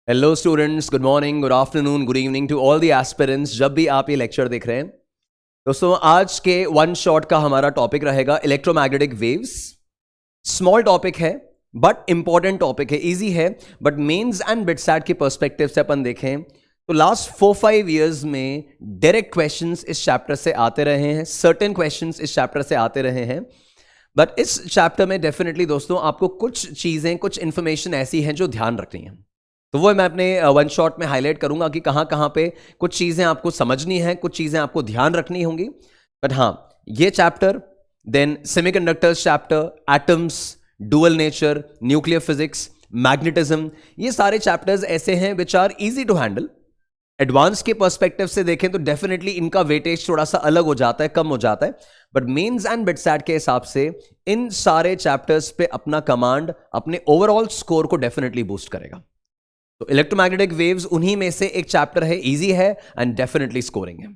Hello students, good morning, good afternoon, good evening to all the aspirants जब भी आप ये लेक्चर देख रहे हैं। दोस्तों, आज के वन शॉट का हमारा टॉपिक रहेगा इलेक्ट्रोमैग्नेटिक वेव्स। स्मॉल टॉपिक है बट इंपॉर्टेंट टॉपिक है, इजी है, बट मेंस एंड बिटसैट के पर्सपेक्टिव से अपन देखें तो लास्ट 4-5 ईयर्स में डायरेक्ट क्वेश्चंस इस चैप्टर से आते रहे हैं, सर्टेन क्वेश्चंस इस चैप्टर से आते रहे हैं। बट इस चैप्टर में डेफिनेटली दोस्तों आपको कुछ चीजें, कुछ इंफॉर्मेशन ऐसी हैं जो ध्यान रखनी है, तो वो मैं अपने वन शॉट में हाईलाइट करूंगा कि कहां कहां पे कुछ चीजें आपको समझनी है, कुछ चीजें आपको ध्यान रखनी होंगी। बट हाँ, ये chapter, then semiconductors chapter, atoms, dual nature, nuclear physics, magnetism, ये सारे चैप्टर्स ऐसे हैं which are easy to handle. Advance के पर्सपेक्टिव से देखें तो डेफिनेटली इनका वेटेज थोड़ा सा अलग हो जाता है, कम हो जाता है, बट मेंस एंड बिटसैट के हिसाब से इन सारे चैप्टर्स पे अपना कमांड अपने ओवरऑल स्कोर को डेफिनेटली बूस्ट करेगा। तो इलेक्ट्रोमैग्नेटिक वेव्स उन्हीं में से एक चैप्टर है, इजी है एंड डेफिनेटली स्कोरिंग है।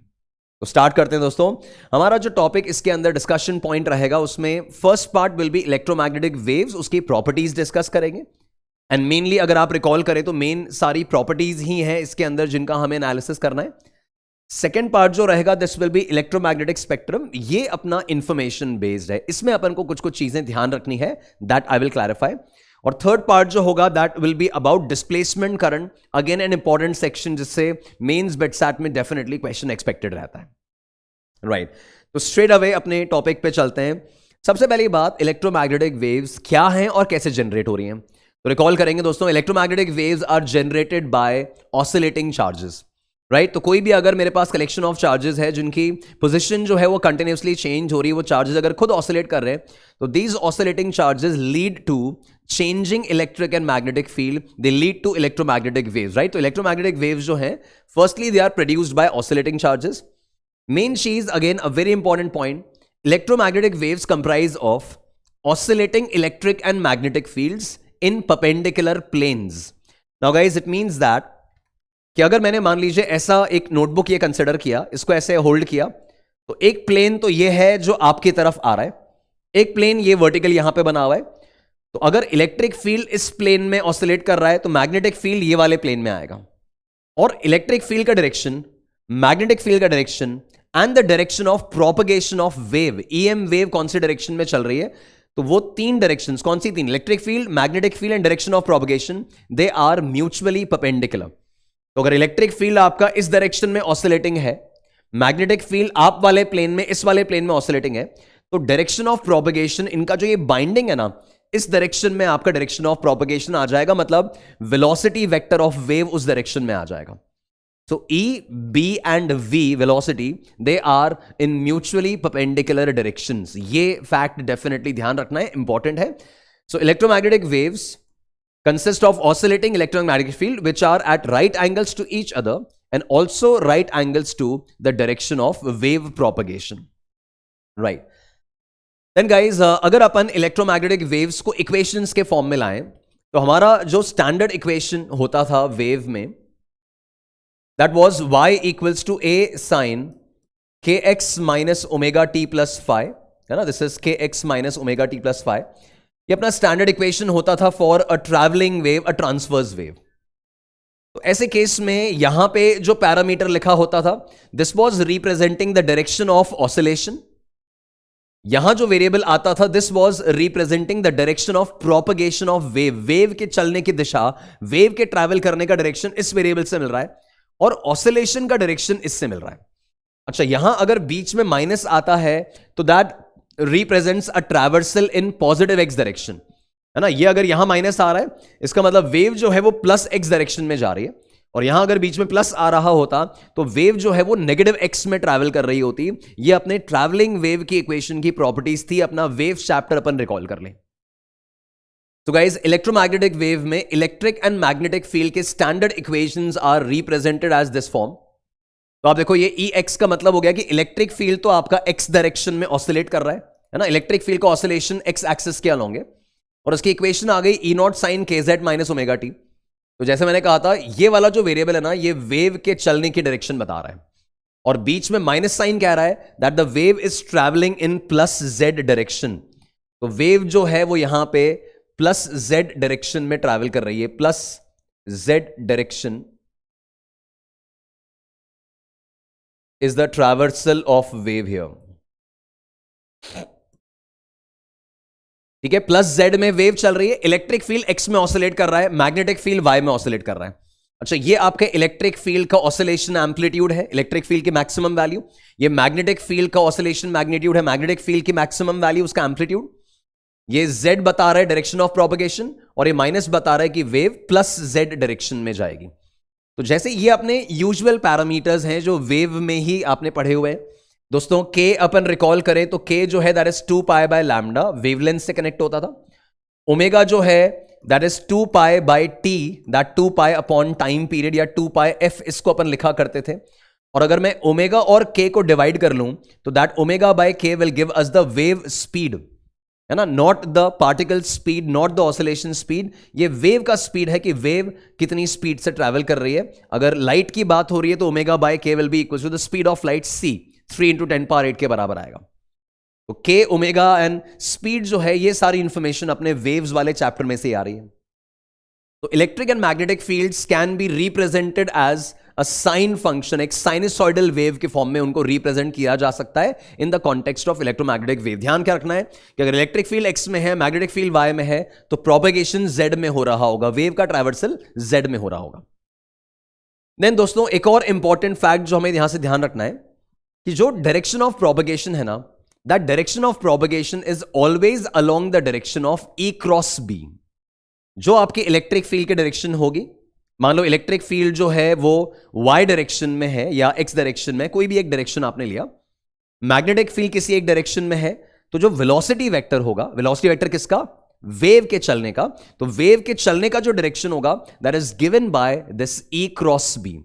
तो स्टार्ट करते हैं दोस्तों। हमारा जो टॉपिक इसके अंदर डिस्कशन पॉइंट रहेगा उसमें first part will be electromagnetic waves, उसकी प्रॉपर्टीज डिस्कस करेंगे। एंड मेनली अगर आप रिकॉल करें तो मेन सारी प्रॉपर्टीज ही हैं इसके अंदर जिनका हमें एनालिसिस करना है। सेकेंड पार्ट जो रहेगा this will be electromagnetic spectrum, ये अपना इंफॉर्मेशन बेस्ड है, इसमें अपन को कुछ कुछ चीजें ध्यान रखनी है, दैट आई विल क्लैरिफाई। और थर्ड पार्ट जो होगा that will be about displacement current, again an important section जिससे मेंस बिटसैट में डेफिनेटली क्वेश्चन एक्सपेक्टेड रहता है, राइट। तो स्ट्रेट अवे अपने टॉपिक पे चलते हैं। सबसे पहली बात, इलेक्ट्रोमैग्नेटिक वेव्स क्या हैं और कैसे जनरेट हो रही हैं। तो रिकॉल करेंगे दोस्तों, electromagnetic waves are generated by oscillating charges, right. तो कोई भी अगर मेरे पास कलेक्शन ऑफ चार्जेस है जिनकी पोजीशन जो है वो कंटिन्यूसली चेंज हो रही है, वो चार्जेस अगर खुद ऑसिलेट कर रहे हैं, तो these oscillating charges lead to changing electric and magnetic field, they lead to electromagnetic waves, right? तो electromagnetic waves जो हैं, firstly they are produced by oscillating charges. Main चीज, again a very important point, electromagnetic waves comprise of oscillating electric and magnetic fields in perpendicular planes. Now guys, it means that कि अगर मैंने मान लीजिए ऐसा एक नोटबुक ये consider किया, इसको ऐसे होल्ड किया, तो एक प्लेन तो ये है जो आपकी तरफ आ रहा है, एक प्लेन ये वर्टिकल यहां पे बना हुआ है। तो अगर इलेक्ट्रिक फील्ड इस प्लेन में ऑसिलेट कर रहा है तो मैग्नेटिक फील्ड ये वाले प्लेन में आएगा, और इलेक्ट्रिक फील्ड का डायरेक्शन, मैग्नेटिक फील्ड का direction and the direction of propagation of wave, EM wave कौन सी डायरेक्शन में चल रही है, तो वो तीन डायरेक्शंस, कौन सी तीन, electric field, magnetic field and direction of propagation, they are mutually perpendicular. तो अगर इलेक्ट्रिक फील्ड आपका इस डायरेक्शन में ऑसिलेटिंग है, मैग्नेटिक फील्ड आप वाले प्लेन में, इस वाले प्लेन में ऑसिलेटिंग है, तो डायरेक्शन ऑफ प्रोपगेशन, इनका जो ये बाइंडिंग है ना, इस डायरेक्शन में आपका डायरेक्शन ऑफ प्रोपगेशन आ जाएगा, मतलब वेलोसिटी वेक्टर ऑफ वेव उस डायरेक्शन में आ जाएगा। So E, B and V velocity, they are in mutually perpendicular directions. ये फैक्ट डेफिनेटली ध्यान रखना है, इंपॉर्टेंट है। So electromagnetic waves consist of oscillating electromagnetic field which are at right angles to each other and also right angles to the direction of wave propagation, right? Then guys, अगर अपन electromagnetic waves को equations के form में लाएं तो हमारा जो standard equation होता था वेव में, that was y equals to a sin kx minus omega T plus five, है ना, this is kx minus omega T plus five. ये अपना स्टैंडर्ड इक्वेशन होता था for a travelling wave, a transverse wave. तो ऐसे case में यहां पे जो पैरामीटर लिखा होता था, this was representing the direction of oscillation. यहां जो वेरिएबल आता था, this was representing the direction of propagation of wave, wave के चलने की दिशा, वेव के ट्रैवल करने का डायरेक्शन इस वेरिएबल से मिल रहा है, और ऑसिलेशन का डायरेक्शन इससे मिल रहा है। अच्छा, यहां अगर बीच में माइनस आता है तो that represents a traversal in positive x direction, है ना। ये अगर यहां माइनस आ रहा है, इसका मतलब वेव जो है वो प्लस एक्स डायरेक्शन में जा रही है, और यहां अगर बीच में प्लस आ रहा होता तो वेव जो है वो नेगेटिव एक्स में ट्रैवल कर रही होती। ये अपने ट्रैवलिंग वेव की इक्वेशन की प्रॉपर्टीज थी, अपना वेव चैप्टर अपन रिकॉल कर लें। तो गाइज, इलेक्ट्रोमैग्नेटिक वेव में इलेक्ट्रिक एंड मैग्नेटिक फील्ड के standard equations are represented as this form. तो आप देखो, ये ई एक्स का मतलब हो गया कि इलेक्ट्रिक फील्ड तो आपका एक्स डायरेक्शन में ऑसिलेट कर रहा है ना, इलेक्ट्रिक फील्ड का ऑसिलेशन एक्स एक्सिस के अलोंग है, और उसकी इक्वेशन आ गई ई naught sine K Z minus omega T. तो जैसे मैंने कहा था, ये वाला जो वेरिएबल है ना, ये वेव के चलने की डायरेक्शन बता रहा है, और बीच में माइनस साइन कह रहा है that the wave is travelling in plus Z direction. तो वेव जो है वो यहां पे प्लस जेड डायरेक्शन में ट्रैवल कर रही है, plus Z direction is the traversal of wave here. ठीक है, प्लस Z में वेव चल रही है, इलेक्ट्रिक फील्ड X में ऑसिलेट कर रहा है, मैग्नेटिक फील्ड Y में ऑसिलेट कर रहा है. अच्छा, ये आपके इलेक्ट्रिक फील्ड का ऑसिलेशन एम्पलीट्यूड है, इलेक्ट्रिक फील्ड की मैक्सिमम वैल्यू. ये मैग्नेटिक फील्ड का ऑसिलेशन मैग्नीट्यूड है, मैग्नेटिक फील्ड की मैक्सिमम वैल्यू, उसका एम्पलीट्यूड. ये Z बता रहा है डायरेक्शन ऑफ प्रोपगेशन, और ये माइनस बता रहा है कि वेव प्लस Z डायरेक्शन में जाएगी. तो जैसे ये अपने यूजुअल पैरामीटर्स हैं जो वेव में ही आपने पढ़े हुए हैं. दोस्तों K अपन रिकॉल करें तो K जो है that is 2 pi by lambda, wavelength से कनेक्ट होता था. ओमेगा जो है that is 2 pi by T, that 2 pi upon time period, या 2 पाई एफ इसको अपन लिखा करते थे. और अगर मैं ओमेगा और K को डिवाइड कर लूं तो that omega by K will give us the wave speed, है ना, not the particle speed, not the oscillation speed. ये वेव का स्पीड है कि वेव कितनी स्पीड से ट्रैवल कर रही है. अगर लाइट की बात हो रही है तो omega by K will be equal to the speed of light c, 3 into 10 power 8 के बराबर आएगा. तो K, ओमेगा एंड स्पीड जो है, ये सारी इंफॉर्मेशन अपने वेव्स वाले चैप्टर में से आ रही है. तो electric and magnetic fields can be represented as a sine function, एक साइनसॉइडल वेव के फॉर्म में उनको रिप्रेजेंट किया जा सकता है in the context of electromagnetic wave. ध्यान क्या रखना है कि अगर इलेक्ट्रिक फील्ड एक्स में है, मैग्नेटिक फील्ड वाई में है, तो प्रोपेगेशन जेड में हो रहा होगा, वेव का ट्रैवर्सल जेड में हो रहा होगा. देन दोस्तों एक और इंपॉर्टेंट फैक्ट जो हमें यहां से ध्यान रखना है कि जो डायरेक्शन ऑफ प्रोपेगेशन है ना, that direction of propagation is always along the direction of E cross B. जो आपकी इलेक्ट्रिक फील्ड की डायरेक्शन होगी, मान लो इलेक्ट्रिक फील्ड जो है वो Y डायरेक्शन में है या X डायरेक्शन में, कोई भी एक डायरेक्शन आपने लिया. मैग्नेटिक फील्ड किसी एक डायरेक्शन में है, तो जो वेलोसिटी वेक्टर होगा, वेलोसिटी वेक्टर किसका, वेव के चलने का, तो वेव के चलने का जो डायरेक्शन होगा that is given by this E cross B.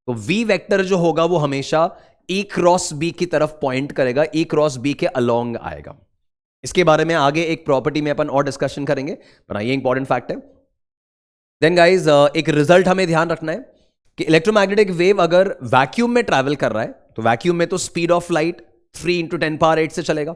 तो V वेक्टर जो होगा वो हमेशा E क्रॉस B की तरफ पॉइंट करेगा, E क्रॉस B के अलोंग आएगा. इसके बारे में आगे एक प्रॉपर्टी में अपन और डिस्कशन करेंगे, पर ये इंपॉर्टेंट फैक्ट है. देन गाइज एक रिजल्ट हमें ध्यान रखना है कि इलेक्ट्रोमैग्नेटिक वेव अगर वैक्यूम में ट्रैवल कर रहा है, तो वैक्यूम में तो speed of light 3 into 10 power 8 से चलेगा.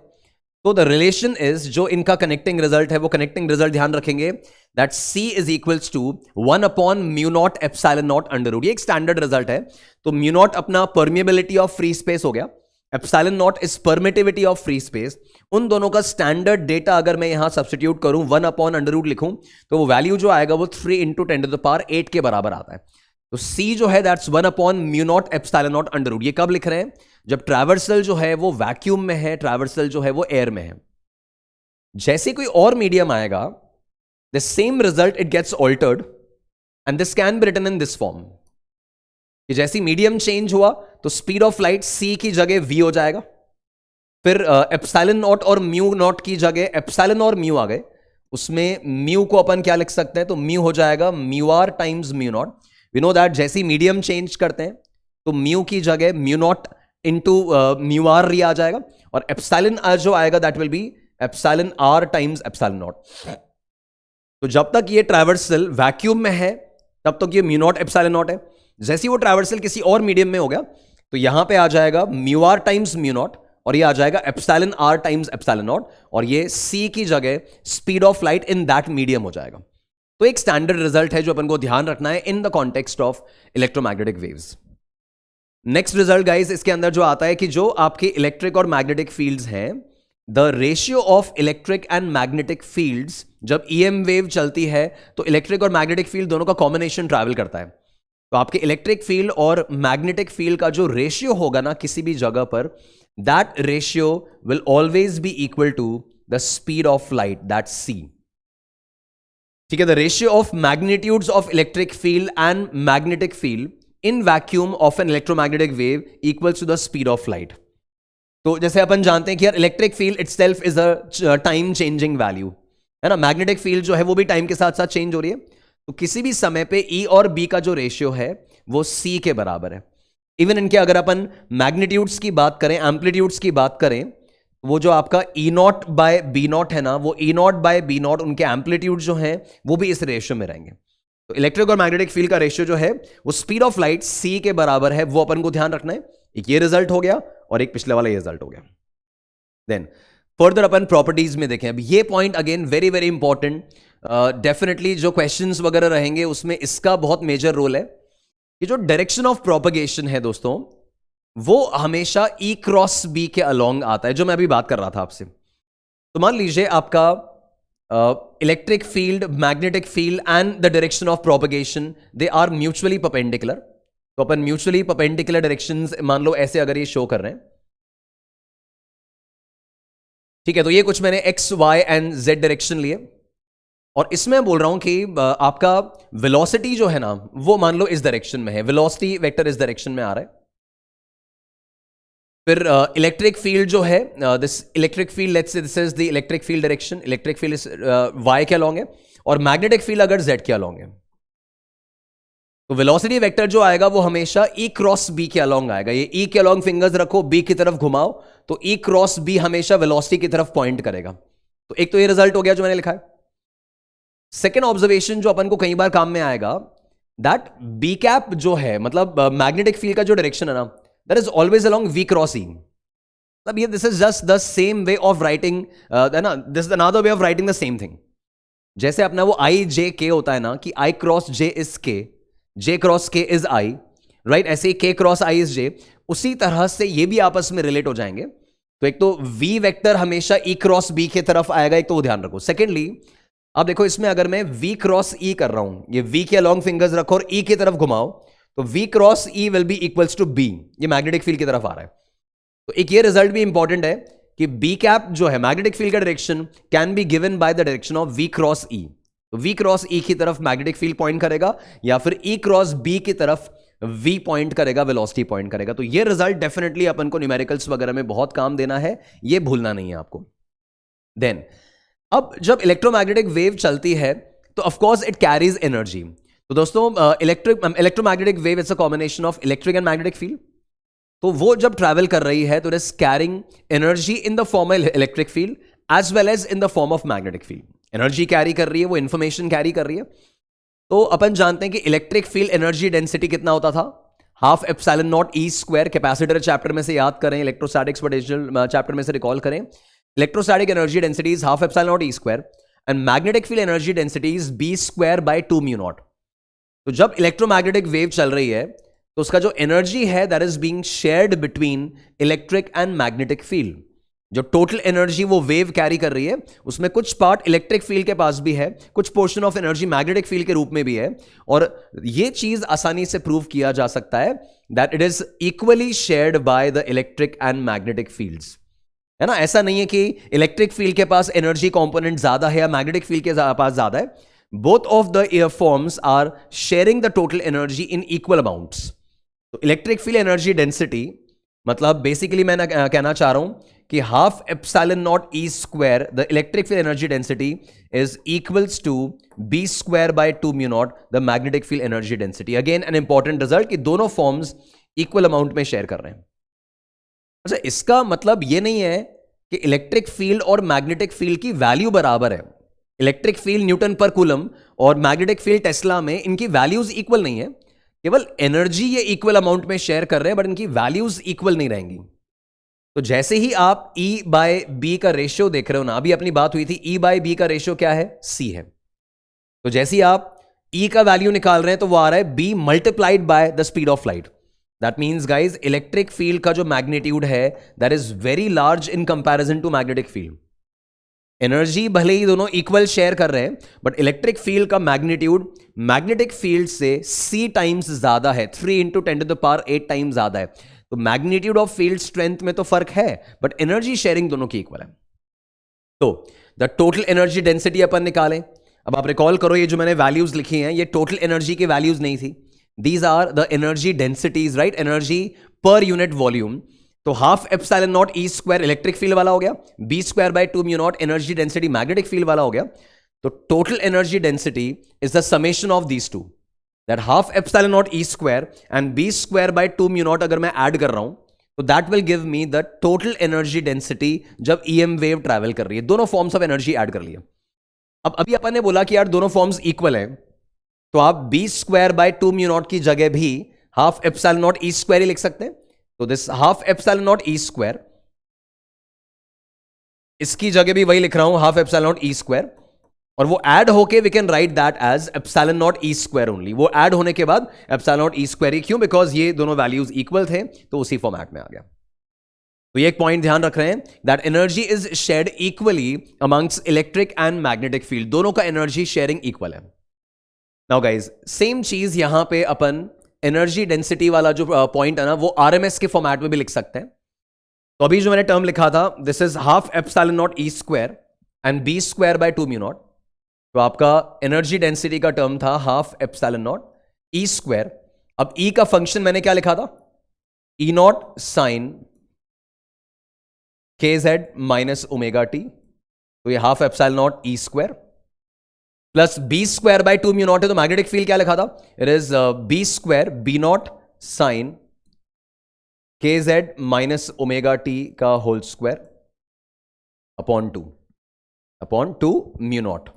तो द रिलेशन इज, जो इनका कनेक्टिंग रिजल्ट है, वो कनेक्टिंग रिजल्ट ध्यान रखेंगे that C is equals to 1 upon mu naught epsilon naught under root. ये एक स्टैंडर्ड रिजल्ट है. तो म्यू नॉट अपना परमिएबिलिटी ऑफ फ्री स्पेस हो गया, epsilon naught is permittivity of free space. उन दोनों का स्टैंडर्ड डेटा अगर मैं यहां सब्स्टिट्यूट करूं, 1 अपॉन अंडर रूट लिखूं, तो वो वैल्यू जो आएगा वो 3 इंटू 10 टू द पावर 8 के बराबर आता है. तो C जो है that's 1 upon mu naught epsilon naught under root. ये कब लिख रहे हैं, जब ट्रैवर्सल जो है वो वैक्यूम में है, ट्रैवर्सल जो है वो एयर में है. जैसे कोई और मीडियम आएगा, the same result it gets altered and this can be written in this form, कि जैसी मीडियम चेंज हुआ तो स्पीड ऑफ लाइट C की जगह V हो जाएगा, फिर एप्सिलॉन नॉट और म्यू नॉट की जगह एप्सिलॉन और म्यू आ गए, उसमें म्यू को अपन क्या लिख सकते हैं, तो म्यू हो जाएगा mu R times mu naught. We know that जैसी मीडियम चेंज करते हैं तो म्यू की जगह mu naught into mu R आ जाएगा, और एप्सिलॉन जो आएगा that will be epsilon R times epsilon naught. तो जब तक ये ट्रैवर्सल वैक्यूम में है तब तक ये म्यू नॉट एप्सिलॉन नॉट है. जैसे वो ट्रैवर्सल किसी और मीडियम में हो गया तो यहां पे आ जाएगा mu R times mu naught, और ये आ जाएगा epsilon R times epsilon naught, और ये C की जगह speed of light in that medium हो जाएगा. तो एक स्टैंडर्ड रिजल्ट है जो अपन को ध्यान रखना है in the context of electromagnetic waves. Next result guys इसके अंदर जो आता है कि जो आपके इलेक्ट्रिक और मैग्नेटिक फील्ड्स हैं, the ratio of electric and magnetic fields, जब EM वेव चलती है तो इलेक्ट्रिक और मैग्नेटिक फील्ड दोनों का कॉम्बिनेशन ट्रैवल करता है. तो आपके इलेक्ट्रिक फील्ड और मैग्नेटिक फील्ड का जो रेशियो होगा ना किसी भी जगह पर, that ratio will always be equal to the speed of light, that C. ठीक है, the ratio of magnitudes of electric field and magnetic field in vacuum of an electromagnetic wave equals to the speed of light. तो जैसे अपन जानते हैं कि यार electric field itself is a time changing value, है ना, मैग्नेटिक फील्ड जो है वो भी टाइम के साथ साथ चेंज हो रही है. तो किसी भी समय पे E और B का जो रेशियो है वो C के बराबर है. इवन इनके अगर अपन मैग्नीट्यूड्स की बात करें, एम्पलीट्यूड्स की बात करें, वो जो आपका E naught by B naught है ना, वो E naught by B naught, उनके एम्पलीट्यूड जो हैं वो भी इस रेशियो में रहेंगे. तो इलेक्ट्रिक और मैग्नेटिक फील्ड का रेशियो जो है वो स्पीड ऑफ लाइट C के बराबर है, वो अपन को ध्यान रखना है. एक ये रिजल्ट हो गया और एक पिछले वाला ये रिजल्ट हो गया. देन फर्दर अपन प्रॉपर्टीज में देखें. अब ये point again very very important. Definitely जो क्वेश्चंस वगैरह रहेंगे उसमें इसका बहुत मेजर रोल है कि जो डायरेक्शन ऑफ प्रोपगेशन है दोस्तों, वो हमेशा ई क्रॉस बी के अलोंग आता है, जो मैं अभी बात कर रहा था आपसे। तो मान लीजिए आपका electric field, magnetic field and the direction of propagation they are mutually perpendicular. तो अपन म्यूचुअली परपेंडिकुलर डायरेक्शंस मान लो ऐसे अगर ये शो कर रहे हैं, ठीक है, तो ये कुछ मैंने X Y and Z direction लिए, और इसमें बोल रहा हूं कि आपका वेलोसिटी जो है ना वो मान लो इस डायरेक्शन में है, वेलोसिटी वेक्टर इस डायरेक्शन में आ रहा है। फिर इलेक्ट्रिक फील्ड जो है, this electric field, let's say this is the electric field direction, electric field Y के अलोंग है, और मैग्नेटिक फील्ड अगर जेड के अलोंग है, तो वेलोसिटी वेक्टर जो आएगा वो हमेशा ई क्रॉस बी के अलोंग आएगा। ये ई के अलोंग फिंगर्स रखो, बी की तरफ घुमाओ, तो ई क्रॉस बी हमेशा वेलोसिटी की तरफ पॉइंट करेगा। तो एक तो ये रिजल्ट हो गया जो मैंने लिखा है। सेकेंड ऑब्जर्वेशन जो अपन को कई बार काम में आएगा, दैट बी कैप जो है, मतलब मैग्नेटिक फील्ड का जो डायरेक्शन है ना, that is always along V cross E. मतलब ये this is just the same way of writing, है ना, this is another way of writing the same thing. जैसे अपना वो आई जे के होता है ना, कि आई क्रॉस जे इज के, जे क्रॉस के इज आई, राइट, ऐसे ही के क्रॉस आई इज जे, उसी तरह से ये भी आपस में रिलेट हो जाएंगे। तो एक तो वी वेक्टर हमेशा ई क्रॉस बी के तरफ आएगा, एक तो वो ध्यान रखो। सेकेंडली अब देखो इसमें अगर मैं v क्रॉस e कर रहा हूं, ये v के अलोंग फिंगर्स रखो और e की तरफ घुमाओ, तो v cross e will be equals to b, ये मैग्नेटिक फील्ड की तरफ आ रहा है। तो एक ये रिजल्ट भी इंपॉर्टेंट है कि b कैप जो है मैग्नेटिक फील्ड का direction can be given by the direction of v cross e। तो v क्रॉस e की तरफ मैग्नेटिक फील्ड पॉइंट करेगा, या फिर e क्रॉस b की तरफ v पॉइंट करेगा, वेलोसिटी पॉइंट करेगा। तो ये रिजल्ट डेफिनेटली अपन को न्यूमेरिकल्स वगैरह में बहुत काम देना है, ये भूलना नहीं है आपको। देन अब जब इलेक्ट्रोमैग्नेटिक वेव चलती है तो of course it carries energy. तो दोस्तों electromagnetic wave it's a combination of electric and magnetic field. तो वो जब ट्रैवल कर रही है तो it is carrying energy in the form of electric field as well as in the form of magnetic field. Energy carry कर रही है, वो इंफॉर्मेशन कैरी कर रही है। तो अपन जानते हैं कि इलेक्ट्रिक फील्ड एनर्जी डेंसिटी कितना होता था, half epsilon naught E square. Capacitor chapter में से याद करें, इलेक्ट्रोस्टैटिक्स पोटेंशियल चैप्टर में से रिकॉल करें। Electrostatic energy density is half epsilon naught E square and magnetic field energy density is B square by 2 mu naught. तो जब electromagnetic wave चल रही है तो उसका जो एनर्जी है that is being shared between electric and magnetic field. जो टोटल एनर्जी वो वेव कैरी कर रही है उसमें कुछ पार्ट इलेक्ट्रिक फील्ड के पास भी है, कुछ portion of energy magnetic field के रूप में भी है। और ये चीज आसानी से प्रूव किया जा सकता है that it is equally shared by the electric and magnetic fields, है ना। ऐसा नहीं है कि इलेक्ट्रिक फील्ड के पास एनर्जी कंपोनेंट ज्यादा है या मैग्नेटिक फील्ड के पास ज्यादा है। Both of the forms are sharing the total energy in equal amounts. तो इलेक्ट्रिक फील्ड एनर्जी डेंसिटी मतलब बेसिकली मैं कहना चाह रहा हूं कि half epsilon naught E square the electric field energy density is equals to B square by 2 mu naught the magnetic field energy density. Again an important result कि दोनों forms equal amount में share कर रहे हैं। अच्छा, इसका मतलब यह नहीं है कि इलेक्ट्रिक फील्ड और मैग्नेटिक फील्ड की वैल्यू बराबर है। Electric field Newton per coulomb और मैग्नेटिक फील्ड टेस्ला में इनकी वैल्यूज इक्वल नहीं है, केवल एनर्जी ये इक्वल अमाउंट में शेयर कर रहे हैं, बट इनकी वैल्यूज इक्वल नहीं रहेंगी। तो जैसे ही आप E बाय बी का रेशियो देख रहे हो ना, अभी अपनी बात हुई थी E बाय बी का रेशियो क्या है, C है। तो जैसे ही आप E का वैल्यू निकाल रहे हैं तो वो आ रहा है B multiplied by the speed of light. That means guys electric field का जो मैग्नीट्यूड है that is very large in comparison to magnetic field. Energy भले ही दोनों इक्वल शेयर कर रहे हैं, बट इलेक्ट्रिक फील्ड का मैग्नीट्यूड मैग्नेटिक फील्ड से C टाइम्स ज्यादा है, 3 × 10⁸ टाइम्स ज्यादा है। तो मैग्नीट्यूड ऑफ फील्ड स्ट्रेंथ में तो फर्क है, बट एनर्जी शेयरिंग दोनों की इक्वल है। तो द टोटल एनर्जी डेंसिटी अपन निकालें। अब आप रिकॉल करो, ये जो मैंने वैल्यूज लिखी हैं ये टोटल एनर्जी की वैल्यूज नहीं थी, these are the energy densities, right, energy per unit volume. तो half epsilon naught E square electric field वाला हो गया, B square by 2 mu naught energy density magnetic field वाला हो गया। तो total energy density is the summation of these two, that half epsilon naught E square and B square by 2 mu naught अगर मैं add कर रहा हूं तो that will give me the total energy density जब ईएम वेव ट्रैवल कर रही है। दोनों फॉर्म्स ऑफ एनर्जी ऐड कर लिया। अब अभी अपन ने बोला कि यार दोनों फॉर्म्स इक्वल है, तो आप B square by 2 mu naught की जगह भी half epsilon naught E square ही लिख सकते हैं। तो this half epsilon naught E square, इसकी जगह भी वही लिख रहा हूं, half epsilon naught E square. और वो ऐड होके we can write that as epsilon naught E square only. वो ऐड होने के बाद एप्सिलॉन नॉट ई स्क्वायर ही, क्यों? बिकॉज ये दोनों वैल्यूज इक्वल थे, तो उसी फॉर्मेट में आ गया। तो ये एक पॉइंट ध्यान रख रहे हैं, that energy is shared equally amongst electric and magnetic field, दोनों का एनर्जी शेयरिंग इक्वल है। नाउ गाइज सेम चीज यहां पे अपन एनर्जी डेंसिटी वाला जो पॉइंट है ना, वो आरएमएस के फॉर्मेट में भी लिख सकते हैं। तो अभी जो मैंने टर्म लिखा था, this is half epsilon naught E square and B square by 2 mu naught. तो आपका एनर्जी डेंसिटी का टर्म था half epsilon naught E square. अब ई का फंक्शन मैंने क्या लिखा था? E naught sine K Z minus omega T. तो ये half epsilon naught E square plus B square by 2 mu naught है। तो मैग्नेटिक फील्ड क्या लिखा था? It is B square B naught sine K Z minus omega T का whole square upon two mu naught.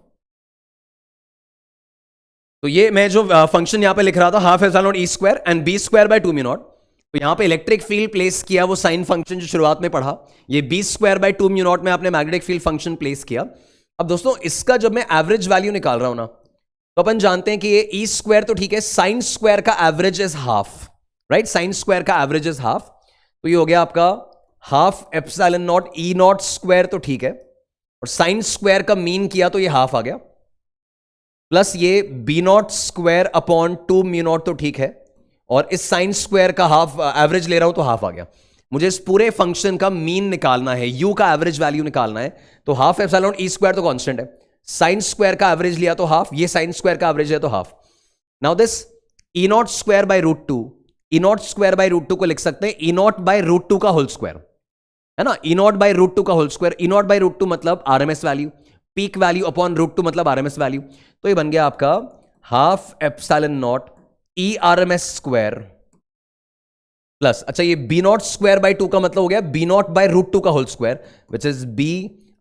तो ये मैं जो फंक्शन यहां पे लिख रहा था, half epsilon naught E square and B square by 2 mu naught. तो यहां पे इलेक्ट्रिक फील्ड प्लेस किया, वो साइन फंक्शन जो शुरुआत में पढ़ा, ये B square by 2 mu naught में आपने मैग्नेटिक फील्ड फंक्शन प्लेस किया। अब दोस्तों इसका जब मैं एवरेज वैल्यू निकाल रहा हूं ना, तो अपन जानते हैं कि ये ई स्क्वायर तो ठीक है, साइन स्क्वायर का average is half, right? Sign square का एवरेज इज हाफ। तो ये हो गया आपका हाफ एप्सिलॉन नॉट ई नॉट स्क्वायर, तो ठीक है, और साइन स्क्वायर का मीन किया तो ये हाफ आ गया, प्लस ये B naught square upon 2 mu naught, तो ठीक है, और इस साइन स्क्वायर का हाफ एवरेज ले रहा हूं तो हाफ आ गया। मुझे इस पूरे फंक्शन का मीन निकालना है, यू का एवरेज वैल्यू निकालना है। तो हाफ एप्सिलॉन ई स्क्वायर तो कांस्टेंट है, साइन स्क्वायर का एवरेज लिया तो हाफ, ये साइन स्क्वायर का एवरेज है तो half. Now this E naught square by root two, E naught square by root two को लिख सकते हैं E naught by root two का होल स्क्वायर, है ना? E naught by root two का whole square, E naught by root two मतलब RMS value, peak value upon root two मतलब आरएमएस वैल्यू। तो ये बन गया आपका half epsilon naught E RMS square plus, अच्छा ये बी नॉट स्क्वायर बाय 2 का मतलब हो गया बी नॉट बाय रूट 2 का whole square, which is B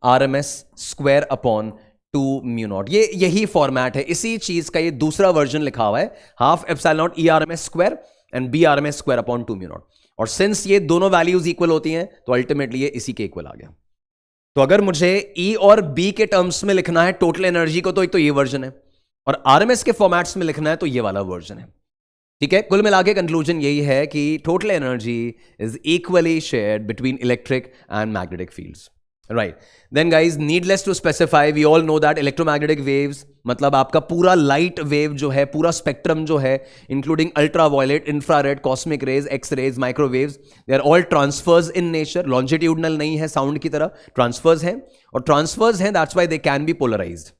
RMS square upon 2 mu naught. ये यही फॉर्मेट है, इसी चीज का ये दूसरा वर्जन लिखा हुआ है, half epsilon naught E RMS square and B RMS square upon 2 mu naught. और सिंस ये दोनों वैल्यूज इक्वल होती हैं, तो अल्टीमेटली ये इसी के इक्वल आ गया। तो अगर मुझे ई और बी के टर्म्स में लिखना है टोटल एनर्जी को, तो एक तो ये वर्जन है, और आरएमएस के फॉर्मेट्स में लिखना है तो ये वाला वर्जन है। ठीक है, कुल मिला के कंक्लूजन यही है कि total energy is equally shared between electric and magnetic fields, right? Then guys needless to specify, we all know that electromagnetic waves मतलब आपका पूरा लाइट वेव जो है, पूरा स्पेक्ट्रम जो है, including ultraviolet, infrared, cosmic rays, X rays, microwaves, they are all transverse in nature. Longitudinal नहीं है साउंड की तरह, ट्रांसफर्स हैं, और ट्रांसफर्स हैं that's why they can be polarised,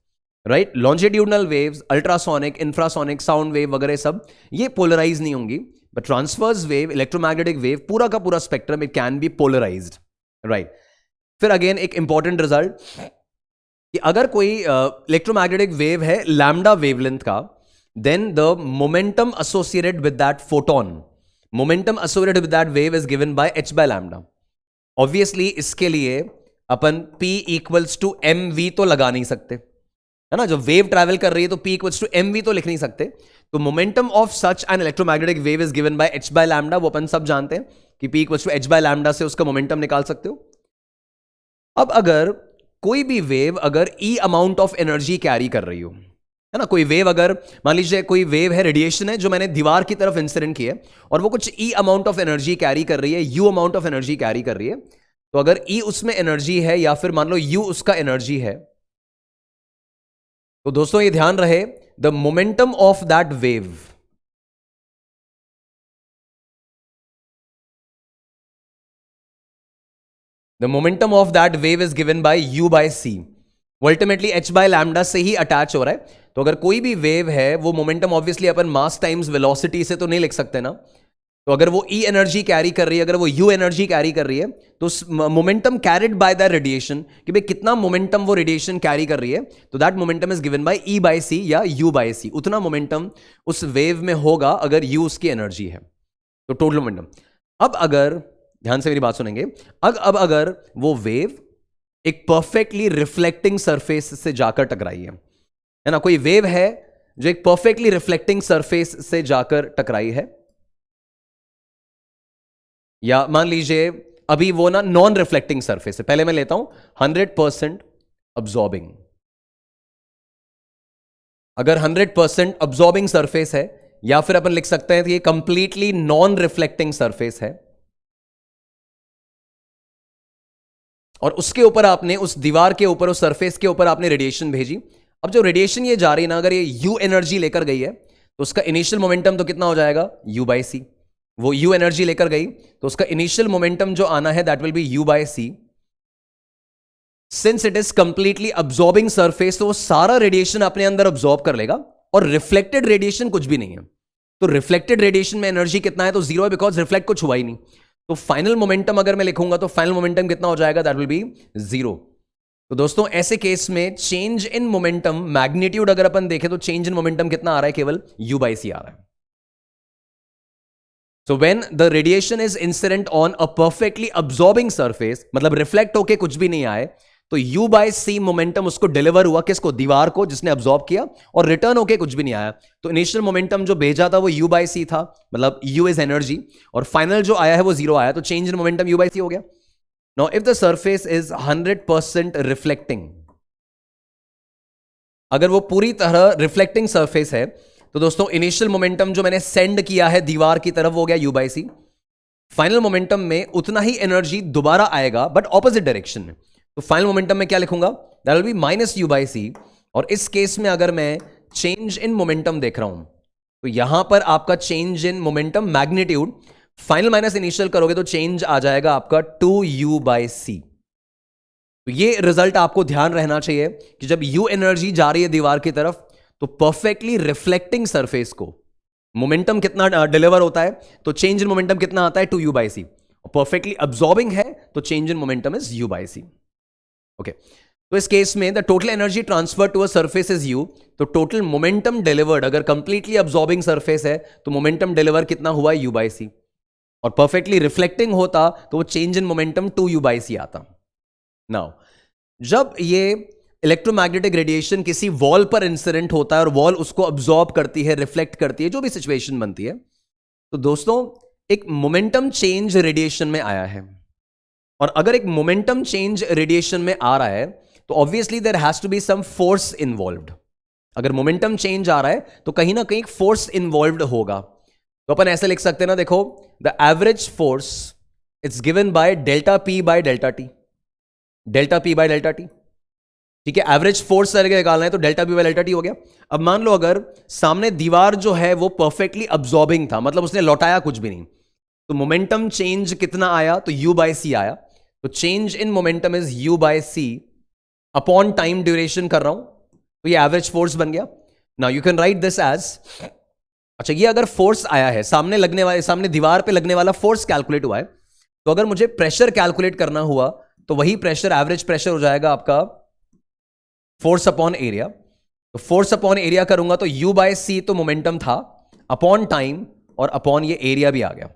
right? Longitudinal waves, ultrasonic, infrasonic, sound wave वगैरह सब ये पोलराइज नहीं होंगी, but transverse wave, electromagnetic wave, पूरा का पूरा spectrum it can be polarised, right? फिर अगेन एक इंपॉर्टेंट रिजल्ट कि अगर कोई इलेक्ट्रोमैग्नेटिक वेव है लैम्डा वेवलेंथ का, then the momentum associated with that photon, momentum associated with that wave is given by h by lambda. Obviously इसके लिए अपन p equals to mv तो लगा नहीं सकते, है ना? जब वेव ट्रैवल कर रही है तो p इक्वल्स टू mv तो लिख नहीं सकते। तो momentum of such an electromagnetic wave is given by h by lambda, वो अपन सब जानते हैं कि p equals to h by lambda से उसका मोमेंटम निकाल सकते हो। अब अगर कोई भी वेव अगर E amount of energy carry कर रही हो, है ना, कोई वेव अगर मान लीजिए कोई वेव है, रेडिएशन है जो मैंने दीवार की तरफ इंसिडेंट की है, और वो कुछ E amount of energy carry कर रही है, U amount of energy carry कर रही है, तो अगर E उसमें एनर्जी है या फिर मान लो U उसका एनर्जी है, तो दोस्तों ये ध्यान रहे the momentum of that wave The momentum of that wave is given by u by c. वो अल्टीमेटली h बाय लैम्डा से ही अटैच हो रहा है। तो अगर कोई भी वेव है, वो मोमेंटम ऑब्वियसली अपन मास टाइम्स वेलोसिटी से तो नहीं लिख सकते ना। तो अगर वो E एनर्जी कैरी कर रही है, अगर वो U एनर्जी कैरी कर रही है, तो momentum carried by the radiation, कि भाई कितना मोमेंटम वो रेडिएशन कैरी कर रही है, तो that momentum is given by E by C या U बाय C। उतना मोमेंटम उस वेव में होगा अगर U उसकी एनर्जी है, तो टोटल मोमेंटम। अब अगर ध्यान से मेरी बात सुनेंगे, अब अगर वो वेव एक परफेक्टली रिफ्लेक्टिंग सरफेस से जाकर टकराई है ना, कोई वेव है जो एक परफेक्टली रिफ्लेक्टिंग सरफेस से जाकर टकराई है, या मान लीजिए अभी वो ना नॉन रिफ्लेक्टिंग सरफेस है, पहले मैं लेता हूं 100% अब्सॉर्बिंग, अगर 100% अब्जॉर्बिंग सरफेस है, या फिर अपन लिख सकते हैं कि ये कंप्लीटली नॉन रिफ्लेक्टिंग सरफेस है, और उसके ऊपर आपने, उस दीवार के ऊपर, उस सरफेस के ऊपर आपने रेडिएशन भेजी। अब जो रेडिएशन ये जा रही है ना, अगर ये यू एनर्जी लेकर गई है, तो उसका इनिशियल मोमेंटम तो कितना हो जाएगा, यू बाई सी। वो यू एनर्जी लेकर गई तो उसका इनिशियल मोमेंटम जो आना है that will be U by C. Since it is completely absorbing surface, तो वो सारा रेडिएशन अपने अंदर अब्सॉर्ब कर लेगा, और रिफ्लेक्टेड रेडिएशन कुछ भी नहीं है। तो रिफ्लेक्टेड रेडिएशन में एनर्जी कितना है, तो जीरो है, बिकॉज रिफ्लेक्ट कुछ हुआ ही नहीं। तो फाइनल मोमेंटम अगर मैं लिखूंगा तो फाइनल मोमेंटम कितना हो जाएगा, दैट विल बी जीरो। तो दोस्तों ऐसे केस में चेंज इन मोमेंटम मैग्नीट्यूड अगर अपन देखें तो चेंज इन मोमेंटम कितना आ रहा है, केवल u बाई सी आ रहा है। So when the radiation is incident on a perfectly absorbing surface, मतलब रिफ्लेक्ट होके कुछ भी नहीं आए, तो u बाई सी मोमेंटम उसको डिलीवर हुआ, किसको, दीवार को, जिसने अब्सॉर्ब किया, और रिटर्न होके कुछ भी नहीं आया। तो इनिशियल मोमेंटम जो भेजा था वो u बाई सी था, मतलब u इज एनर्जी, और फाइनल जो आया है वो जीरो आया, तो change in momentum u by C हो गया। Now if the surface is 100% reflecting, अगर वो पूरी तरह रिफ्लेक्टिंग सरफेस है, तो दोस्तों इनिशियल मोमेंटम जो मैंने सेंड किया है दीवार की तरफ वो हो गया u by C. Final momentum में उतना ही एनर्जी दोबारा आएगा बट ऑपोजिट डायरेक्शन में, तो फाइनल मोमेंटम में क्या लिखूंगा, that will be minus u by C. और इस केस में अगर मैं चेंज इन मोमेंटम देख रहा हूं, तो यहां पर आपका change in momentum magnitude, final minus initial करोगे तो चेंज आ जाएगा आपका 2u बाई सी। तो ये रिजल्ट आपको ध्यान रहना चाहिए कि जब u एनर्जी जा रही है दीवार की तरफ, तो परफेक्टली रिफ्लेक्टिंग सरफेस को मोमेंटम कितना डिलीवर होता है, तो चेंज इन मोमेंटम कितना आता है, 2u by C. Perfectly absorbing है तो change in momentum is u by C. Okay, तो इस केस में the total energy transfer to a surface is u, तो टोटल मोमेंटम डिलीवर्ड, अगर कंप्लीटली अब्सॉर्बिंग सरफेस है तो मोमेंटम डिलीवर कितना हुआ है, u बाई सी, और परफेक्टली रिफ्लेक्टिंग होता तो वो change in momentum 2u by C आता। नाउ जब ये इलेक्ट्रोमैग्नेटिक रेडिएशन किसी वॉल पर इंसिडेंट होता है और वॉल उसको अब्सॉर्ब करती है, रिफ्लेक्ट करती है, जो भी सिचुएशन बनती है, तो दोस्तों एक मोमेंटम चेंज रेडिएशन में आया है। और अगर एक मोमेंटम चेंज रेडिएशन में आ रहा है तो obviously there has to be some force involved. अगर मोमेंटम चेंज आ रहा है तो कहीं ना कहीं फोर्स इन्वॉल्व्ड होगा। तो अपन ऐसे लिख सकते हैं ना, देखो, the average force it's given by delta P by delta T, delta P by delta T, ठीक है। एवरेज फोर्स निकालना है तो delta P by delta T हो गया। अब मान लो अगर सामने दीवार जो है वो परफेक्टली अब्सॉर्बिंग था, मतलब उसने लौटाया कुछ भी नहीं, तो मोमेंटम चेंज कितना आया, तो u बाय सी आया। तो change in momentum is u by C upon time duration कर रहा हूं, तो ये एवरेज फोर्स बन गया। Now you can write this as, अच्छा ये अगर फोर्स आया है, सामने लगने वाले, सामने दीवार पे लगने वाला फोर्स कैलकुलेट हुआ है, तो अगर मुझे प्रेशर कैलकुलेट करना हुआ तो वही प्रेशर, एवरेज प्रेशर हो जाएगा आपका फोर्स अपॉन एरिया। तो फोर्स अपॉन एरिया करूंगा तो u बाय सी तो मोमेंटम था, अपॉन टाइम, और अपॉन ये एरिया भी आ गया।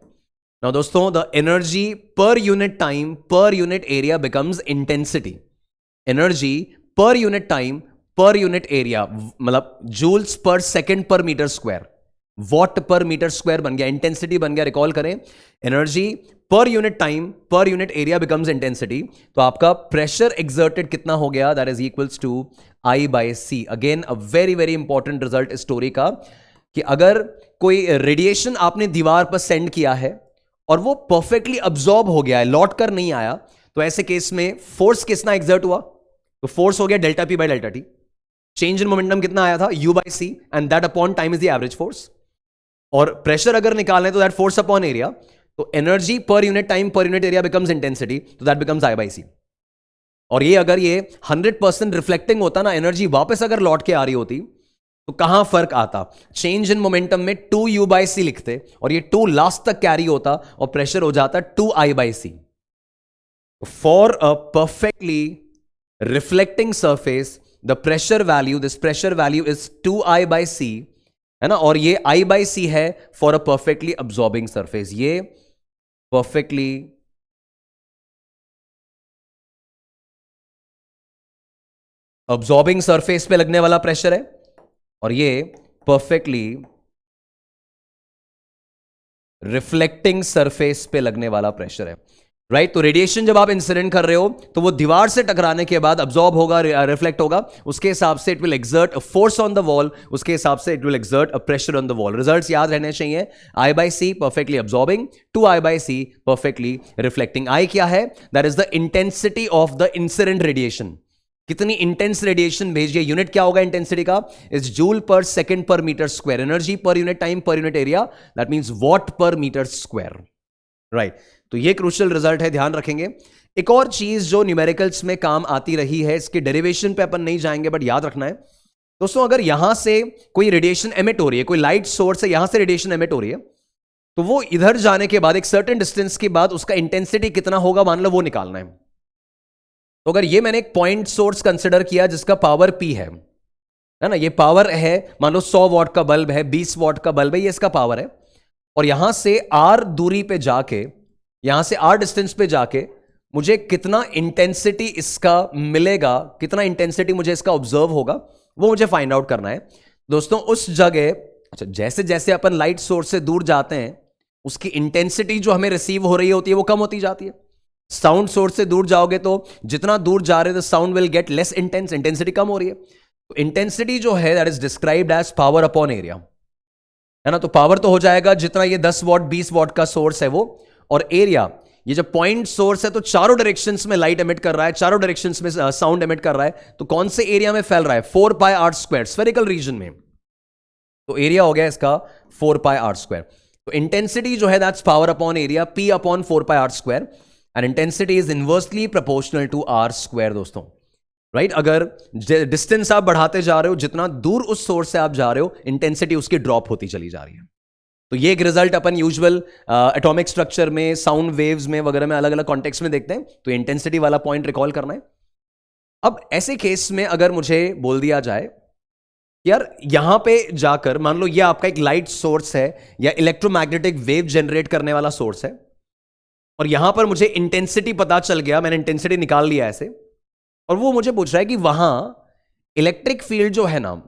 नाउ दोस्तों the energy per unit time per unit area becomes intensity. Energy per unit time per unit area, मतलब जूल्स पर सेकेंड पर मीटर स्क्वायर, वॉट पर मीटर स्क्वायर बन गया, इंटेंसिटी बन गया। रिकॉल करें, energy per unit time per unit area becomes intensity, तो आपका प्रेशर एक्सर्टेड कितना हो गया, that is equals to I by C. Again a very very important result story का, कि अगर कोई रेडिएशन आपने दीवार पर सेंड किया है और वो परफेक्टली अब्सॉर्ब हो गया है, लौट कर नहीं आया, तो ऐसे केस में फोर्स कितना एक्सर्ट हुआ, तो फोर्स हो गया delta P by delta T. Change in momentum कितना आया था, u by C, and that upon time is the average force. और प्रेशर अगर निकालना है तो दैट फोर्स अपॉन एरिया, तो energy per unit time per unit area becomes intensity, तो that becomes I by C. और ये अगर ये 100% रिफ्लेक्टिंग होता ना, एनर्जी वापस अगर लौट के आ रही होती, तो कहां फर्क आता, चेंज इन मोमेंटम में 2u बाय सी लिखते और ये 2 लास्ट तक कैरी होता और प्रेशर हो जाता 2I by C. For a perfectly reflecting surface the pressure value, this pressure value is 2I by C, है ना, और ये I बाय सी है for a perfectly absorbing surface. ये परफेक्टली अब्सॉर्बिंग सरफेस पे लगने वाला प्रेशर है, और ये परफेक्टली रिफ्लेक्टिंग सरफेस पे लगने वाला प्रेशर है। राइट। तो रेडिएशन जब आप इंसिडेंट कर रहे हो तो वो दीवार से टकराने के बाद अब्सॉर्ब होगा, रिफ्लेक्ट होगा, उसके हिसाब से it will exert a force on the wall, उसके हिसाब से it will exert a pressure on the wall. Results याद रहने चाहिए। I by C perfectly absorbing, two I by C perfectly reflecting. I क्या है? That is the intensity of the incident radiation. कितनी intense radiation भेज गई, unit क्या होगा इंटेंसिटी का? Is joule per second per metre square. Energy per unit time per unit area, that means what पर metre square. Right. तो ये crucial result है, ध्यान रखेंगे। एक और चीज जो न्यूमेरिकल्स में काम आती रही है, इसके डेरिवेशन पे अपन नहीं जाएंगे बट याद रखना है दोस्तों, अगर यहां से कोई रेडिएशन एमिट हो रही है, कोई लाइट सोर्स है, यहां से रेडिएशन एमिट हो रही है, तो वो इधर जाने के बाद एक सर्टेन डिस्टेंस के बाद उसका इंटेंसिटी कितना होगा मान लो, वो निकालना है। तो अगर ये मैंने एक पॉइंट सोर्स कंसिडर किया जिसका पावर P है ना, ये पावर है, मान लो 100 वॉट का बल्ब है, 20 वॉट का बल्ब है, ये इसका पावर है, और यहां से R दूरी पे जाके, यहां से R डिस्टेंस पे जाके मुझे कितना इंटेंसिटी इसका मिलेगा, कितना इंटेंसिटी मुझे इसका ऑब्जर्व होगा, वो मुझे फाइंड आउट करना है दोस्तों। उस जगह अच्छा, जैसे जैसे अपन लाइट सोर्स से दूर जाते हैं उसकी इंटेंसिटी जो हमें रिसीव हो रही होती है वो कम होती जाती है। साउंड सोर्स से दूर जाओगे तो जितना दूर जा रहे हो sound will get less intense, intensity कम हो रही है। तो इंटेंसिटी जो है that is described as power upon area, है ना। तो पावर तो हो जाएगा जितना ये 10 वॉट 20 वॉट का सोर्स है वो, और एरिया ये जो पॉइंट सोर्स है तो चारों डायरेक्शंस में लाइट एमिट कर रहा है, चारों डायरेक्शंस में साउंड एमिट कर रहा है, तो कौन से एरिया में फैल रहा है? 4 pi R square, spherical region में। तो एरिया हो गया इसका 4 पाई आर स्क्वायर। तो इंटेंसिटी जो है that's power upon area, P upon 4 pi R square, and intensity is inversely proportional to R square दोस्तों। राइट। अगर डिस्टेंस आप बढ़ाते जा रहे हो, जितना दूर उस सोर्स से आप जा रहे हो, इंटेंसिटी उसकी ड्रॉप होती चली जा रही है। तो ये एक रिजल्ट अपन यूजुअल एटॉमिक स्ट्रक्चर में, साउंड वेव्स में वगैरह में, अलग अलग कॉन्टेक्स्ट में देखते हैं। तो इंटेंसिटी वाला पॉइंट रिकॉल करना है। अब ऐसे केस में अगर मुझे बोल दिया जाए यार यहां पे जाकर, मान लो ये आपका एक लाइट सोर्स है या इलेक्ट्रोमैग्नेटिक वेव जनरेट करने वाला सोर्स है, और यहां पर मुझे इंटेंसिटी पता चल गया, मैंने इंटेंसिटी निकाल लिया ऐसे, और वो मुझे पूछ रहा है कि वहां इलेक्ट्रिक फील्ड जो है ना,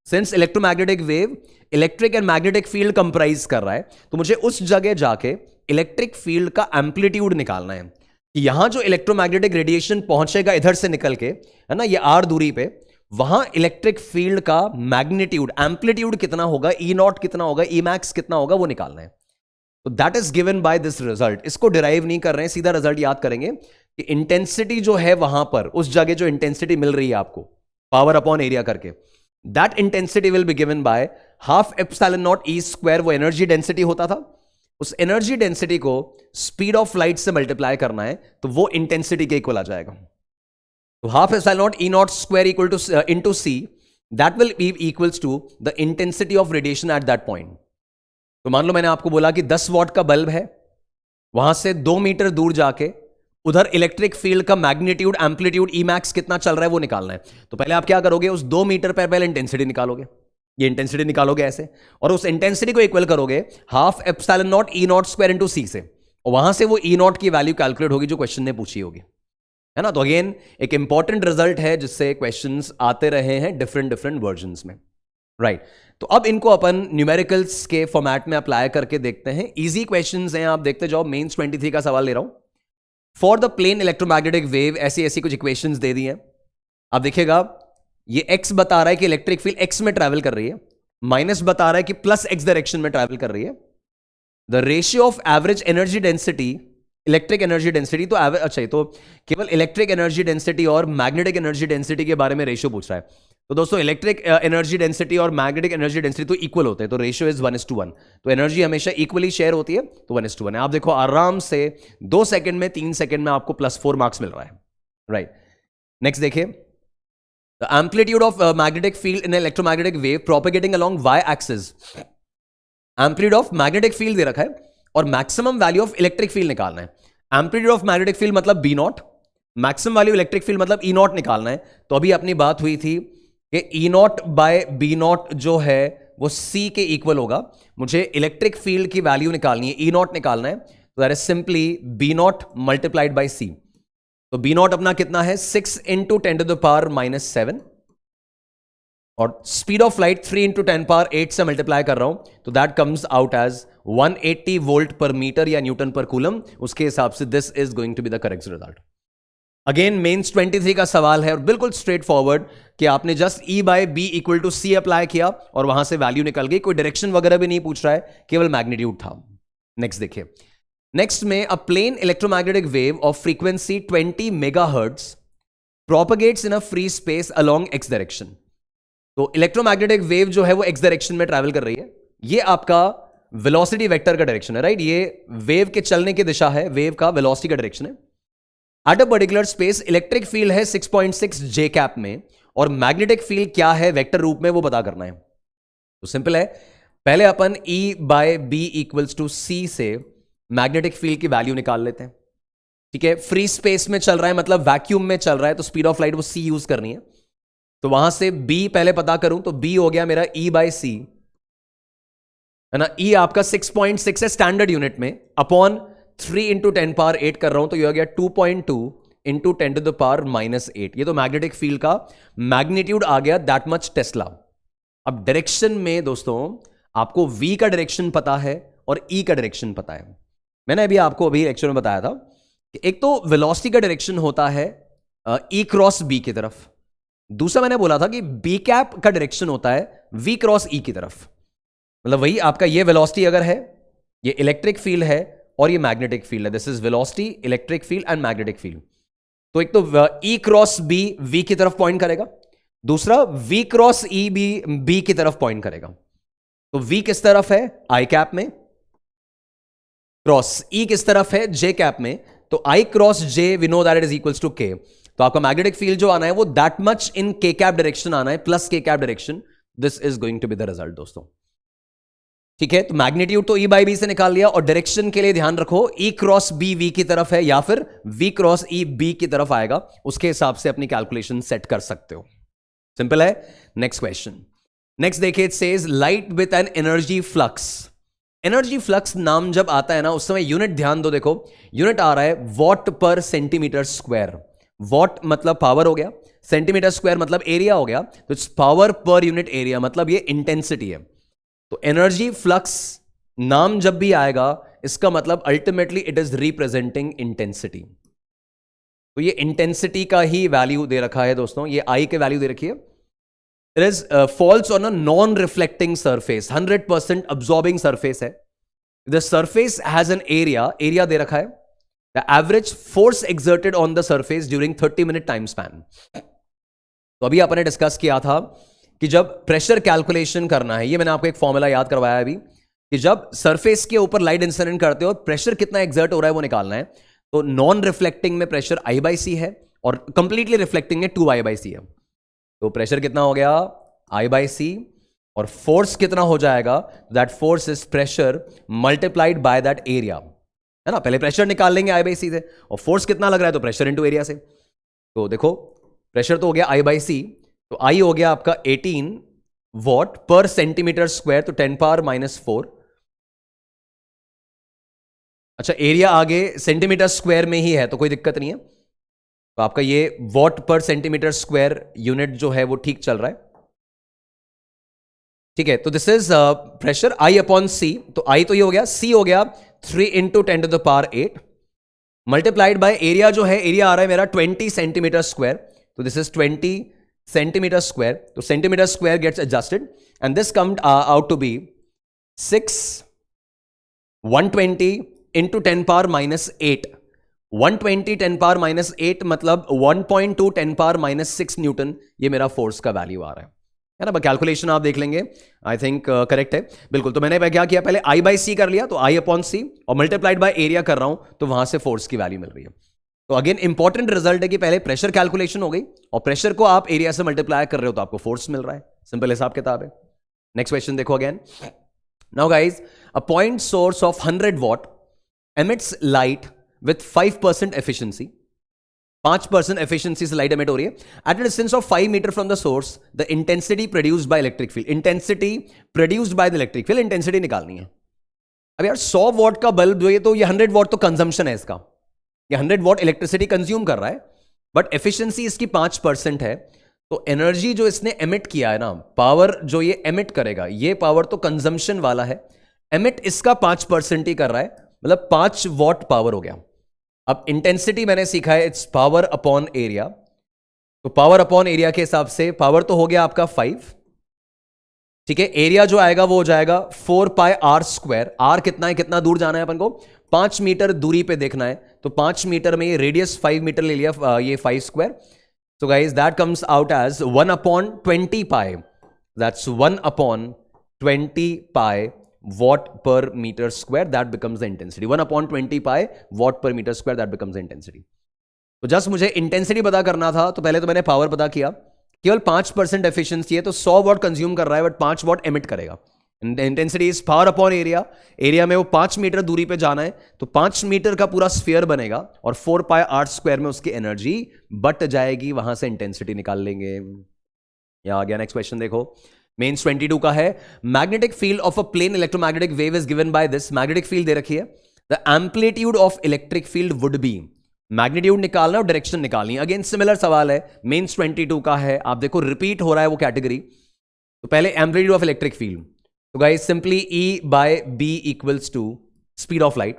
since electromagnetic wave electric and magnetic field comprise कर रहा है, तो मुझे उस जगह जाके इलेक्ट्रिक फील्ड का एम्पलीट्यूड निकालना है कि यहां जो इलेक्ट्रोमैग्नेटिक रेडिएशन पहुंचेगा इधर से निकल के, है ना, ये R दूरी पे, वहां इलेक्ट्रिक फील्ड का मैग्नीट्यूड, एम्पलीट्यूड कितना होगा, E नॉट कितना होगा, E मैक्स कितना होगा, वो निकालना है। तो that is given by this result. इसको डिराइव नहीं कर रहे हैं, सीधा रिजल्ट याद करेंगे कि इंटेंसिटी जो है वहां पर, उस जगह जो इंटेंसिटी मिल रही है आपको पावर अपॉन एरिया करके, that intensity will be given by half epsilon naught E square. वो एनर्जी डेंसिटी होता था, उस एनर्जी डेंसिटी को स्पीड ऑफ लाइट से मल्टीप्लाई करना है, तो वो इंटेंसिटी के इक्वल आ जाएगा। तो half epsilon naught E naught square equal to into C, that will be equals to the intensity of radiation at that point. तो मान लो मैंने आपको बोला कि 10 वॉट का बल्ब है, वहां से 2 मीटर दूर जाके उधर इलेक्ट्रिक फील्ड का मैग्नीट्यूड, एम्पलीट्यूड, ई मैक्स कितना चल रहा है वो निकालना है। तो पहले आप क्या करोगे, उस 2 मीटर पर पहले इंटेंसिटी निकालोगे, ये इंटेंसिटी निकालोगे ऐसे, और उस इंटेंसिटी को इक्वल करोगे half epsilon naught E naught square into C से, और वहां से वो E नॉट की वैल्यू कैलकुलेट होगी जो क्वेश्चन ने पूछी होगी, है ना। तो अगेन एक इंपॉर्टेंट रिजल्ट है जिससे क्वेश्चंस आते रहे हैं डिफरेंट डिफरेंट वर्जन्स में। राइट। तो अब इनको अपन न्यूमेरिकल्स के फॉर्मेट में अप्लाई करके देखते हैं। इजी क्वेश्चंस हैं, आप देखते जाओ। मेंस 23 का सवाल ले रहा हूं। For the plane electromagnetic wave ऐसी ऐसी कुछ इक्वेशंस दे दी हैं। आप देखिएगा ये x बता रहा है कि इलेक्ट्रिक फील्ड x में ट्रैवल कर रही है, माइनस बता रहा है कि प्लस x डायरेक्शन में ट्रैवल कर रही है। The ratio of average energy density, electric energy density, तो अच्छा ये तो केवल इलेक्ट्रिक एनर्जी डेंसिटी और मैग्नेटिक एनर्जी डेंसिटी के बारे में रेशियो पूछ रहा है। तो दोस्तों इलेक्ट्रिक एनर्जी डेंसिटी और मैग्नेटिक एनर्जी डेंसिटी तो इक्वल होते हैं, तो रेशियो इज 1:1। तो एनर्जी हमेशा इक्वली शेयर होती है, तो 1:1 है। आप देखो आराम से 2 सेकंड में, 3 सेकंड में आपको +4 मार्क्स मिल रहा है। राइट। नेक्स्ट देखिए, the amplitude of magnetic field in electromagnetic wave propagating along y axis. Amplitude of magnetic field दे रखा है और maximum value of electric field निकालना है। एम्पलीट्यूड ऑफ मैग्नेटिक फील्ड मतलब B naught, maximum value electric field मतलब E naught निकालना है। तो अभी अपनी बात हुई थी कि E naught by B naught जो है वो C के इक्वल होगा। मुझे इलेक्ट्रिक फील्ड की वैल्यू निकालनी है, E नॉट निकालना है, तो that is simply B not multiplied by C। तो B नॉट अपना कितना है, 6 × 10⁻⁻⁷, और स्पीड ऑफ लाइट 3 × 10⁸ से मल्टीप्लाई कर रहा हूं, तो that comes out as 180 volt per metre या न्यूटन पर कूलम। उसके हिसाब से this is going to be the correct result. Again mains 23 का सवाल है और बिल्कुल स्ट्रेट फॉरवर्ड कि आपने जस्ट E/B = C अप्लाई किया और वहां से वैल्यू निकल गई, कोई डायरेक्शन वगैरह भी नहीं पूछ रहा है, केवल मैग्नीट्यूड था। नेक्स्ट देखिए, नेक्स्ट में a plane electromagnetic wave of frequency 20 megahertz propagates in a free space along x direction. तो इलेक्ट्रोमैग्नेटिक वेव जो है वो x डायरेक्शन में ट्रैवल कर रही है, ये आपका वेलोसिटी वेक्टर का डायरेक्शन है, राइट? ये वेव के चलने की दिशा है, वेव का वेलोसिटी का डायरेक्शन है। At a particular space electric field है 6.6 J कैप में, और मैग्नेटिक फील्ड क्या है वेक्टर रूप में वो पता करना है। तो सिंपल है, पहले अपन E/B = C से मैग्नेटिक फील्ड की वैल्यू निकाल लेते हैं। ठीक है, फ्री स्पेस में चल रहा है मतलब वैक्यूम में चल रहा है, तो स्पीड ऑफ लाइट वो C यूज करनी है। तो वहां से B पहले पता करूं तो B हो गया मेरा E/C, है ना? E आपका 6.6 है स्टैंडर्ड यूनिट में, अपॉन 3 × 10⁸ कर रहा हूं, तो ये हो गया 2.2 × 10⁻⁻8। ये तो मैग्नेटिक फील्ड का मैग्नीट्यूड आ गया, दैट मच टेस्ला। अब डायरेक्शन में दोस्तों आपको V का डायरेक्शन पता है और E का डायरेक्शन पता है। मैंने अभी लेक्चर में बताया था कि एक तो वेलोसिटी का डायरेक्शन होता है E×B की तरफ, दूसरा मैंने बोला था कि B कैप का डायरेक्शन होता है V×E की तरफ। मतलब वही आपका ये वेलोसिटी अगर है, ये इलेक्ट्रिक फील्ड है और ये मैग्नेटिक फील्ड है, this is velocity, electric field and magnetic field. तो एक तो E×B V की तरफ पॉइंट करेगा, दूसरा V×E B की तरफ पॉइंट करेगा। तो V किस तरफ है? I कैप में, क्रॉस E किस तरफ है? J कैप में। तो I×J we know that it is equals to K। तो आपका मैग्नेटिक फील्ड जो आना है वो that much in K cap direction आना है, plus K cap direction. This is going to be the result दोस्तों। ठीक है, तो मैग्नीट्यूड तो E/B से निकाल लिया, और डायरेक्शन के लिए ध्यान रखो E×B V की तरफ है या फिर V×E B की तरफ आएगा, उसके हिसाब से अपनी कैलकुलेशन सेट कर सकते हो। सिंपल है। नेक्स्ट क्वेश्चन, नेक्स्ट देखिए, it says light with an energy flux. Energy flux नाम जब आता है ना, उस समय यूनिट ध्यान दो, देखो यूनिट आ रहा है what per centimetre square. What मतलब पावर हो गया, सेंटीमीटर स्क्वायर मतलब एरिया हो गया, तो इट्स पावर पर यूनिट एरिया, मतलब ये इंटेंसिटी है। तो एनर्जी फ्लक्स नाम जब भी आएगा, इसका मतलब ultimately it is representing intensity. तो ये इंटेंसिटी का ही वैल्यू दे रखा है दोस्तों, ये आई के वैल्यू दे रखी है। It is falls on a non reflecting surface, 100% absorbing surface है। The surface has an area दे रखा है। The average force exerted on the surface during 30 minute time span. तो अभी आपने डिस्कस किया था कि जब प्रेशर कैलकुलेशन करना है, ये मैंने आपको एक फॉर्मूला याद करवाया अभी, कि जब सरफेस के ऊपर लाइट इंसिडेंट करते हो प्रेशर कितना एक्सर्ट हो रहा है वो निकालना है। तो नॉन रिफ्लेक्टिंग में प्रेशर I/C है और कंप्लीटली रिफ्लेक्टिंग में 2I/C है। तो प्रेशर कितना हो गया? I/C, और फोर्स कितना हो जाएगा? That force is pressure multiplied by that area, है ना? पहले प्रेशर निकाल लेंगे I/C से, और फोर्स कितना लग रहा है तो प्रेशर इंटू एरिया से। तो देखो प्रेशर तो हो गया I/C, तो I हो गया आपका 18 वॉट पर सेंटीमीटर स्क्वायर, तो 10⁻⁻4। अच्छा, एरिया आगे सेंटीमीटर स्क्वायर में ही है तो कोई दिक्कत नहीं है, तो आपका ये what per centimetre square unit जो है वो ठीक चल रहा है। ठीक है, तो दिस इज प्रेशर I/C। तो I तो ये हो गया, C हो गया 3 × 10⁸ मल्टीप्लाइड बाय एरिया, जो है एरिया आ रहा है मेरा 20 सेंटीमीटर स्क्वायर, तो दिस इज 20 सेंटीमीटर स्क्वायर। तो centimetre square gets adjusted and this comed out to be 120 × 10⁻⁸। 120 10⁻⁸ मतलब 1.2 10⁻⁶ न्यूटन, ये मेरा फोर्स का वैल्यू आ रहा है ना? कैलकुलेशन आप देख लेंगे, आई थिंक करेक्ट है बिल्कुल। तो मैंने क्या किया, पहले I/C कर लिया, तो I/C और मल्टीप्लाइड बाय एरिया कर रहा हूं, तो वहां से फोर्स की वैल्यू मिल रही है। तो अगेन इंपॉर्टेंट रिजल्ट है कि पहले प्रेशर कैलकुलेशन हो गई और प्रेशर को आप एरिया से मल्टीप्लाई कर रहे हो तो आपको फोर्स मिल रहा है। सिंपल हिसाब किताब है। नेक्स्ट क्वेश्चन देखो again. Now guys, a point source of 100 watt emits light with 5% efficiency. 5% efficiency से लाइट एमिट हो रही है at a distance of 5 metre from the source. The intensity produced by electric field. Intensity produced by the electric field. Intensity निकालनी है। अब यार 100 what का bulb जो है, तो ये 100 वॉट तो कंजम्पशन है इसका, ये 100 वॉट इलेक्ट्रिसिटी कंज्यूम कर रहा है, बट एफिशिएंसी इसकी 5% है। तो एनर्जी जो इसने एमिट किया है ना, पावर जो ये एमिट करेगा, ये पावर तो कंजम्पशन वाला है, एमिट इसका 5% ही कर रहा है, मतलब 5 वॉट पावर हो गया। अब इंटेंसिटी मैंने सीखा है, इट्स पावर अपॉन एरिया, तो पावर अपॉन एरिया के हिसाब से पावर तो हो गया आपका 5, ठीक है। एरिया जो आएगा वो हो जाएगा 4 पाई आर स्क्वायर। आर कितना है, कितना दूर जाना है अपन को, 5 मीटर दूरी पे देखना है, तो 5 मीटर में ये रेडियस 5 मीटर ले लिया, ये 5 square. So guys, that comes out as 1/20 pi. That's 1/20 pi watt per meter square. That becomes the intensity. 1/20 pi watt per meter square. That becomes the intensity. तो जस्ट मुझे intensity पता करना था, तो पहले तो मैंने पावर पता किया, केवल 5% एफिशिएंसी है, तो 100 वॉट कंज्यूम कर रहा है, बट 5 वॉट एमिट करेगा। Intensity is power upon area, area में वो 5 मीटर दूरी पे जाना है, तो 5 मीटर का पूरा स्फीयर बनेगा और 4 पाई आर स्क्वायर में उसकी एनर्जी बट जाएगी, वहां से इंटेंसिटी निकाल लेंगे। यहां आ गया नेक्स्ट क्वेश्चन, देखो मेंस 22 का है, magnetic field of a plane electromagnetic wave is given by this. Magnetic field दे रखी है, the amplitude of electric field would be, magnitude निकालना और डायरेक्शन निकालनी। अगेन सिमिलर सवाल है, मेंस 22 का है, आप देखो रिपीट हो रहा है वो कैटेगरी। तो पहले एम्पलीट्यूड ऑफ इलेक्ट्रिक फील्ड, तो guys simply E by B equals to speed of light.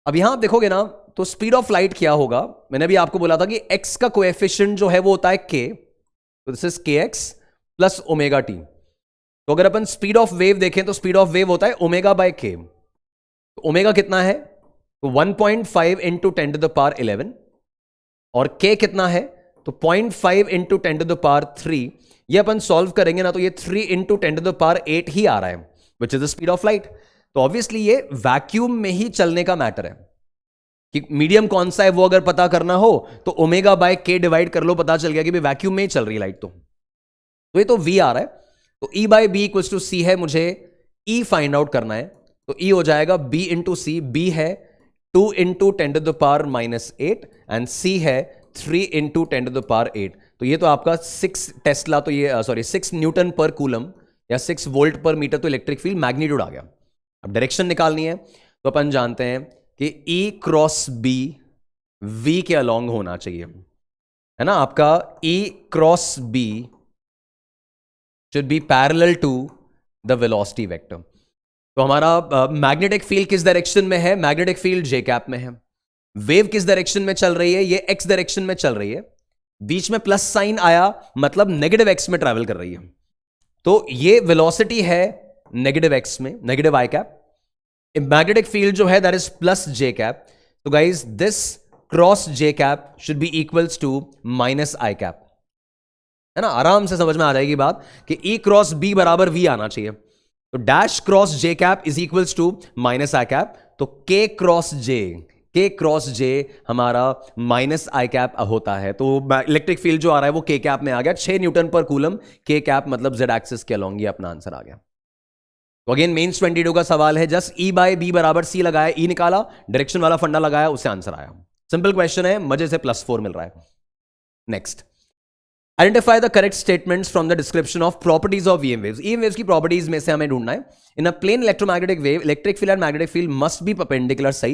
अब यहां आप देखोगे ना, तो स्पीड ऑफ लाइट क्या होगा, मैंने भी आपको बोला था कि x का कोएफिशिएंट जो है वो होता है k, तो this is kx plus omega T. तो अगर अपन स्पीड ऑफ वेव देखें तो स्पीड ऑफ वेव होता है ओमेगा बाय k। तो ओमेगा कितना है, तो 1.5 इंटू 10 टू द पावर 11, और k कितना है, तो 0.5 इंटू 10 टू द पावर 3। ये अपन सॉल्व करेंगे ना, तो ये 3 इंटू 10 टू द पावर 8 ही आ रहा है, which is the speed of light. तो ऑब्वियसली ये वैक्यूम में ही चलने का मैटर है, कि मीडियम कौन सा है वो अगर पता करना हो तो ओमेगा बाय के डिवाइड कर लो, पता चल गया कि भाई वैक्यूम में ही चल रही है लाइट। तो ये तो V आ रहा है, तो E by B equals to C है, मुझे E फाइंड आउट करना है, तो E हो जाएगा B इंटू सी। B है 2 into 10 to the power -8 and C है 3 इंटू 10 टू द पावर 8। तो ये तो आपका 6 टेस्ला, तो ये 6 न्यूटन पर कूलम या 6 वोल्ट पर मीटर, तो इलेक्ट्रिक फील्ड मैग्नीट्यूड आ गया। अब डायरेक्शन निकालनी है, तो अपन जानते हैं कि E क्रॉस B V के अलोंग होना चाहिए, है ना। आपका E cross B should be parallel to the velocity vector। तो हमारा मैग्नेटिक फील्ड किस डायरेक्शन में है, मैग्नेटिक फील्ड जे कैप में है। वेव किस डायरेक्शन में चल रही है, ये एक्स डायरेक्शन में चल रही है, बीच में प्लस साइन आया मतलब नेगेटिव एक्स में ट्रैवल कर रही है, तो ये वेलोसिटी है नेगेटिव एक्स में, negative I cap. Magnetic field जो है that is plus J cap, तो guys this cross J cap should be equals to minus I cap, है ना। आराम से समझ में आ जाएगी बात कि E क्रॉस B बराबर V आना चाहिए, तो dash cross J cap is equals to minus I cap, तो K क्रॉस J हमारा माइनस आई कैप होता है। तो इलेक्ट्रिक फील्ड जो आ रहा है वो K कैप में आ गया, 6 Newton per coulomb, K cap मतलब Z एक्सिस के अलोंग, ये अपना आंसर आ गया। तो अगेन मेंस 22 का सवाल है, जस्ट E बाय B बराबर C लगाया, E निकाला, डायरेक्शन वाला फंडा लगाया, उससे आंसर आया। सिंपल क्वेश्चन है, मजे से +4 मिल रहा है। Next, identify the correct statements from the description of properties of EM waves. EM waves की प्रॉपर्टीज में से हमें ढूंढना है। In a plane electromagnetic wave, electric field and magnetic field must be perpendicular, सही,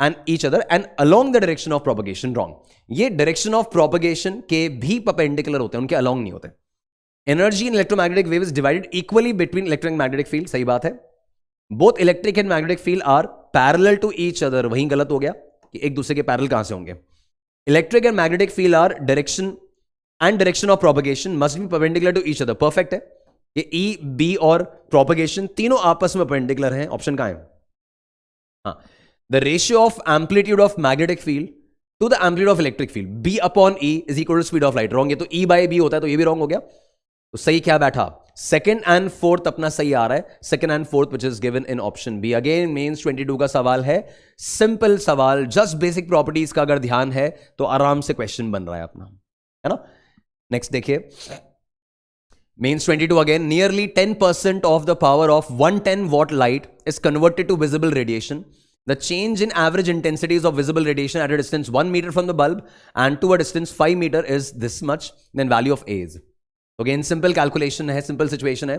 and each other and along the direction of propagation, wrong. ये direction of propagation के भी परपेंडिकुलर होते हैं, उनके अलोंग नहीं होते। Energy in electromagnetic wave is divided equally between electric and magnetic field, सही बात है। Both electric and magnetic field are parallel to each other, वहीं गलत हो गया कि एक दूसरे के पैरेलल कहां से होंगे। Electric and magnetic field are direction and direction of propagation must be perpendicular to each other, perfect है। ये E, B और प्रोपगेशन तीनों आपस में परपेंडिकुलर हैं, ऑप्शन कहां है, हाँ। The ratio of amplitude of magnetic field to the amplitude of electric field B upon E is equal to speed of light, wrong. ये तो E बाय B होता है, तो ये भी रॉन्ग हो गया। तो सही क्या बैठा, सेकंड एंड फोर्थ अपना सही आ रहा है, second and fourth which is given in option B. Again mains 22 का सवाल है, सिंपल सवाल, जस्ट बेसिक प्रॉपर्टीज का अगर ध्यान है तो आराम से क्वेश्चन बन रहा है अपना, है ना। नेक्स्ट देखिए, mains 22 again, nearly 10% of the power of 110 watt light is converted to visible radiation. The change in average intensities of visible radiation at a distance 1 meter from the bulb and to a distance 5 meter is this much, then value of A is. Again simple calculation है, simple situation है।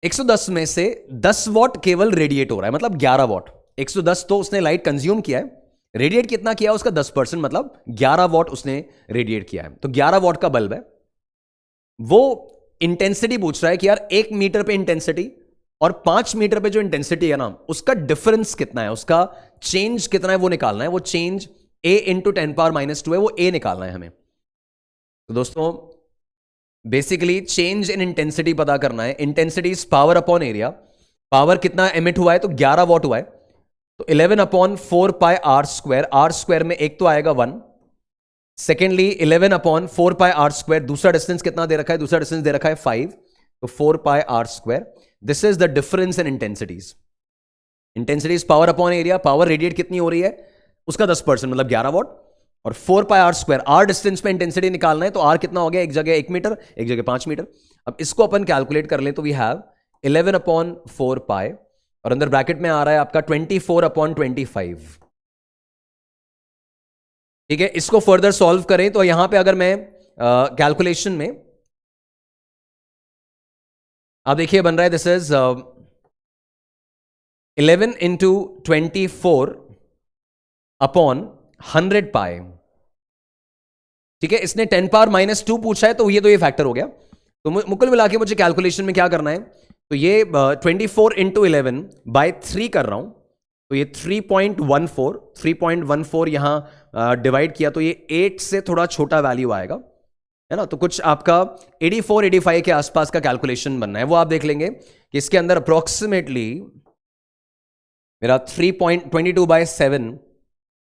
110 में से 10 what केवल radiate हो रहा है, मतलब 11 what. 110 तो उसने लाइट कंज्यूम किया है, रेडिएट कितना किया उसका 10%, मतलब 11 वॉट उसने रेडिएट किया है। तो 11 वॉट का बल्ब है, वो इंटेंसिटी पूछ रहा है कि यार 1 मीटर पे इंटेंसिटी और 5 मीटर पे जो इंटेंसिटी है ना, उसका डिफरेंस कितना है, उसका चेंज कितना है वो निकालना है। वो चेंज a इंटू 10⁻⁻2 है, वो a निकालना है हमें। तो दोस्तों बेसिकली चेंज इन इंटेंसिटी पता करना है। Intensity is power upon area. Power कितना एमिट हुआ है, तो 11 वॉट हुआ है, तो 11/4πr²। आर स्क्वायर में एक तो आएगा 1। सेकेंडली 11/4πr², दूसरा डिस्टेंस कितना दे रखा है, दूसरा डिस्टेंस दे रखा है 5, तो 4πr²। This is the difference in intensities. Intensities power upon area, power radiate कितनी हो रही है उसका 10%, मतलब 11 वॉट, और 4πr²। आर डिस्टेंस पे इंटेंसिटी निकालना है, तो आर कितना हो गया, एक जगह 1 मीटर, एक जगह 5 मीटर। अब इसको अपन कैलकुलेट कर लें तो वी हैव 11/4π, और अंदर ब्रैकेट में आ रहा है आपका 24/25। ठीक है, इसको फर्दर सॉल्व करें तो यहां पे अगर मैं कैलकुलेशन में आप देखिए बन रहा है, दिस इज 11 इंटू 24/100π। ठीक है, इसने 10⁻⁻2 पूछा है, तो ये फैक्टर हो गया। तो मुकुल मिला के मुझे कैलकुलेशन में क्या करना है, तो ये 24 इंटू 11/3 कर रहा हूं, तो ये 3.14 यहां डिवाइड किया, तो ये 8 से थोड़ा छोटा वैल्यू आएगा, है ना। तो कुछ आपका 84-85 के आसपास का कैलकुलेशन बनना है। वो आप देख लेंगे कि इसके अंदर अप्रोक्सीमेटली मेरा 3.22/7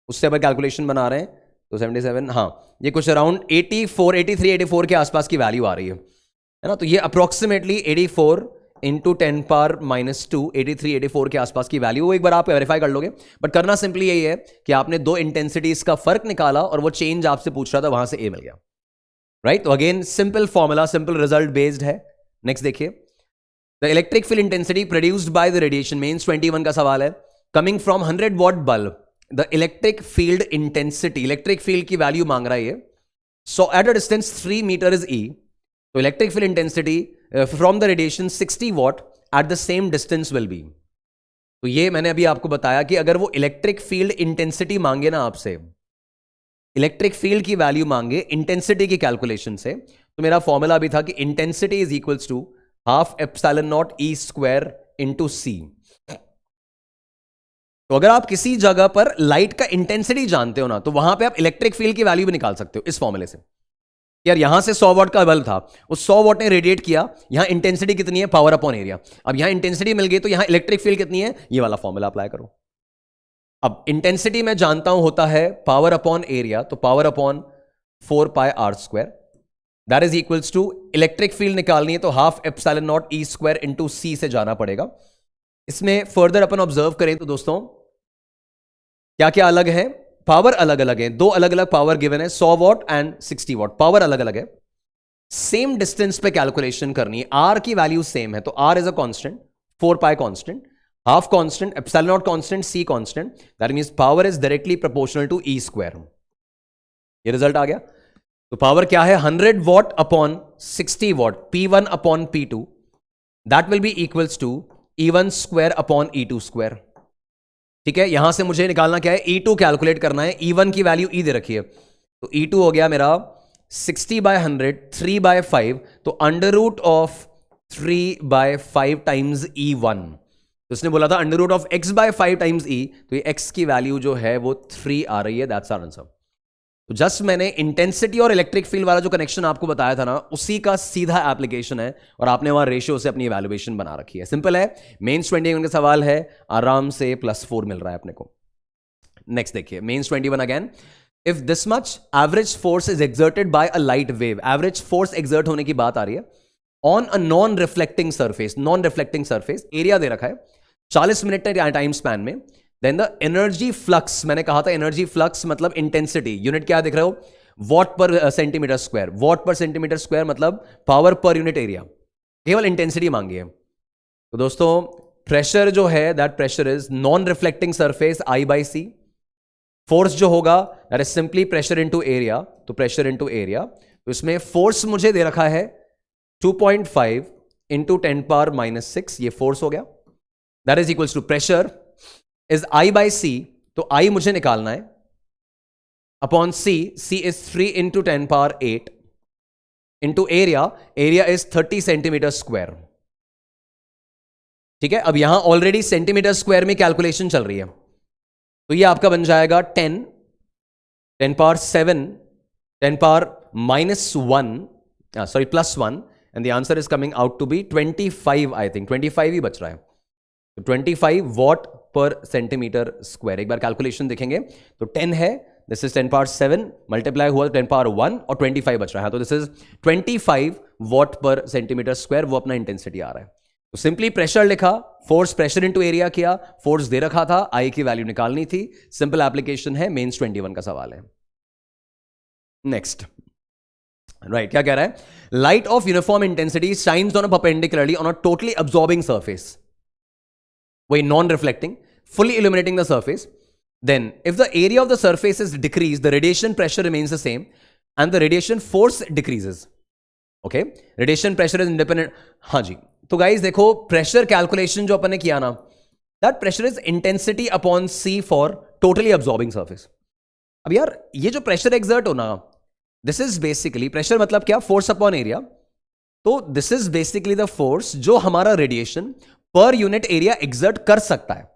उससे अब कैलकुलेशन बना रहे हैं, तो 77, हाँ ये कुछ अराउंड 83-84 के आसपास की वैल्यू आ रही है ना। तो ये अप्रोक्सीमेटली 84 इंटू 10⁻⁻2 83-84 के आसपास की वैल्यू, वो एक बार आप वेरीफाई कर लोगे। बट करना सिंपली यही है कि आपने दो इंटेंसिटीज का फर्क निकाला और वो चेंज आपसे पूछ रहा था, वहां से ए मिल गया, राइट। तो again simple formula, simple result based है। नेक्स्ट देखिए, the electric field intensity produced by the radiation, Mains 21 का सवाल है, coming from 100 watt bulb, the electric field intensity, electric field की वैल्यू मांग रहा है ये। So at a distance 3 metre is E, तो electric field intensity from the radiation 60 watt at the same distance will be. तो ये मैंने अभी आपको बताया कि अगर वो इलेक्ट्रिक फील्ड इंटेंसिटी मांगे ना आपसे, इलेक्ट्रिक फील्ड की वैल्यू मांगे इंटेंसिटी की कैलकुलेशन से, तो मेरा फॉर्मूला भी था कि intensity is equals to ½ε0 into C. तो अगर आप किसी जगह पर लाइट का इंटेंसिटी जानते हो ना, तो वहां पे आप इलेक्ट्रिक फील्ड की वैल्यू भी निकाल सकते हो इस फॉर्मूले से। यार यहां से 100 वॉट का बल्ब था, उस 100 वॉट ने रेडिएट किया, यहां इंटेंसिटी कितनी है, पावर अपॉन एरिया। अब यहां इंटेंसिटी मिल गई, तो यहां इलेक्ट्रिक फील्ड कितनी है, ये वाला फॉर्मूला अप्लाई करो। अब इंटेंसिटी मैं जानता हूं होता है पावर अपॉन एरिया, तो power upon 4πr², that is equals to electric field निकालनी है, तो ½ε0 इंटू सी से जाना पड़ेगा। इसमें फर्दर अपन ऑब्जर्व करें तो दोस्तों क्या क्या अलग है, पावर अलग अलग है, दो अलग अलग पावर गिवन है, 100 वॉट एंड 60 वॉट, पावर अलग अलग है। सेम डिस्टेंस पे कैलकुलेशन करनी है, आर की वैल्यू सेम है, तो R is a constant, 4π constant, half constant, ε0 constant, C constant, that means power is directly proportional to E²। ये रिजल्ट आ गया। तो पावर क्या है, 100 watt upon 60 watt, P1 upon P2, that will be equals to E1² upon E2²। ठीक है, यहां से मुझे निकालना क्या है, E2 कैलकुलेट करना है। E1 की वैल्यू E दे रखी है, तो E2 हो गया मेरा 60/100, 3/5, तो under root of 3/5 times E1। तो इसने बोला था under root of x/5 times E, तो ये x की वैल्यू जो है वो 3 आ रही है, दैट्स आवर आंसर। तो जस्ट मैंने इंटेंसिटी और इलेक्ट्रिक फील्ड वाला जो कनेक्शन आपको बताया था ना, उसी का सीधा एप्लीकेशन है, और आपने वहां रेशियो से अपनी इवैल्यूएशन बना रखी है। सिंपल है, मेंस 21 का सवाल है, आराम से +4 मिल रहा है अपने को। नेक्स्ट देखिए, Mains 21 again, if this much average force is exerted by a light wave, average force exert होने की बात आ रही है on a non reflecting surface, non reflecting surface, area दे रखा है 40 मिनट टाइम स्पैन में, देन द एनर्जी फ्लक्स, मैंने कहा था एनर्जी फ्लक्स मतलब इंटेंसिटी, यूनिट क्या दिख रहे हो, watt per centimetre square, watt per centimetre square मतलब पावर पर यूनिट एरिया, केवल इंटेंसिटी मांगी है। तो दोस्तों प्रेशर जो है, that pressure is non reflecting surface I/C, force जो होगा that is simply pressure into area, तो प्रेशर इनटू एरिया। तो इसमें फोर्स मुझे दे रखा है 2.5 इंटू 10⁻⁻6, ये फोर्स हो गया, that is equals to pressure is I/C, तो I मुझे निकालना है, upon C, C is 3 into 10⁻8 into area, area is 30 centimetre square. ठीक है, अब यहां ऑलरेडी सेंटीमीटर स्क्वायर में कैलकुलेशन चल रही है, तो ये आपका बन जाएगा 10 power 7 10 power -1 sorry +1 and the answer is coming out to be 25, I think 25 ही बच रहा है, तो 25 वॉट पर सेंटीमीटर स्क्वायर। एक बार कैलकुलेशन देखेंगे तो 10 है, दिस इज 10 पावर 7 मल्टीप्लाई हुआ 10 पावर 1 और 25 बच रहा है, तो this is 25 what per centimetre square, वो अपना इंटेंसिटी आ रहा है। तो सिंपली प्रेशर लिखा, फोर्स प्रेशर इनटू एरिया किया, फोर्स दे रखा था, आई की वैल्यू निकालनी थी, सिंपल एप्लीकेशन है, मेंस 21 का सवाल है। नेक्स्ट राइट, क्या कह रहा है, light of uniform intensity shines on a perpendicularly on a totally absorbing surface, वही non reflecting, fully illuminating the surface, then if the area of the surface is decreased, the radiation pressure remains the same and the radiation force decreases. Okay, radiation pressure is independent. हाँ जी, तो guys देखो pressure calculation जो अपन ने किया ना, that pressure is intensity upon C for totally absorbing surface. अब यार ये जो प्रेशर एक्सर्ट होना, दिस इज बेसिकली, प्रेशर मतलब क्या, फोर्स अपॉन एरिया, तो this is basically the force जो हमारा रेडिएशन पर यूनिट एरिया एक्सर्ट कर सकता है,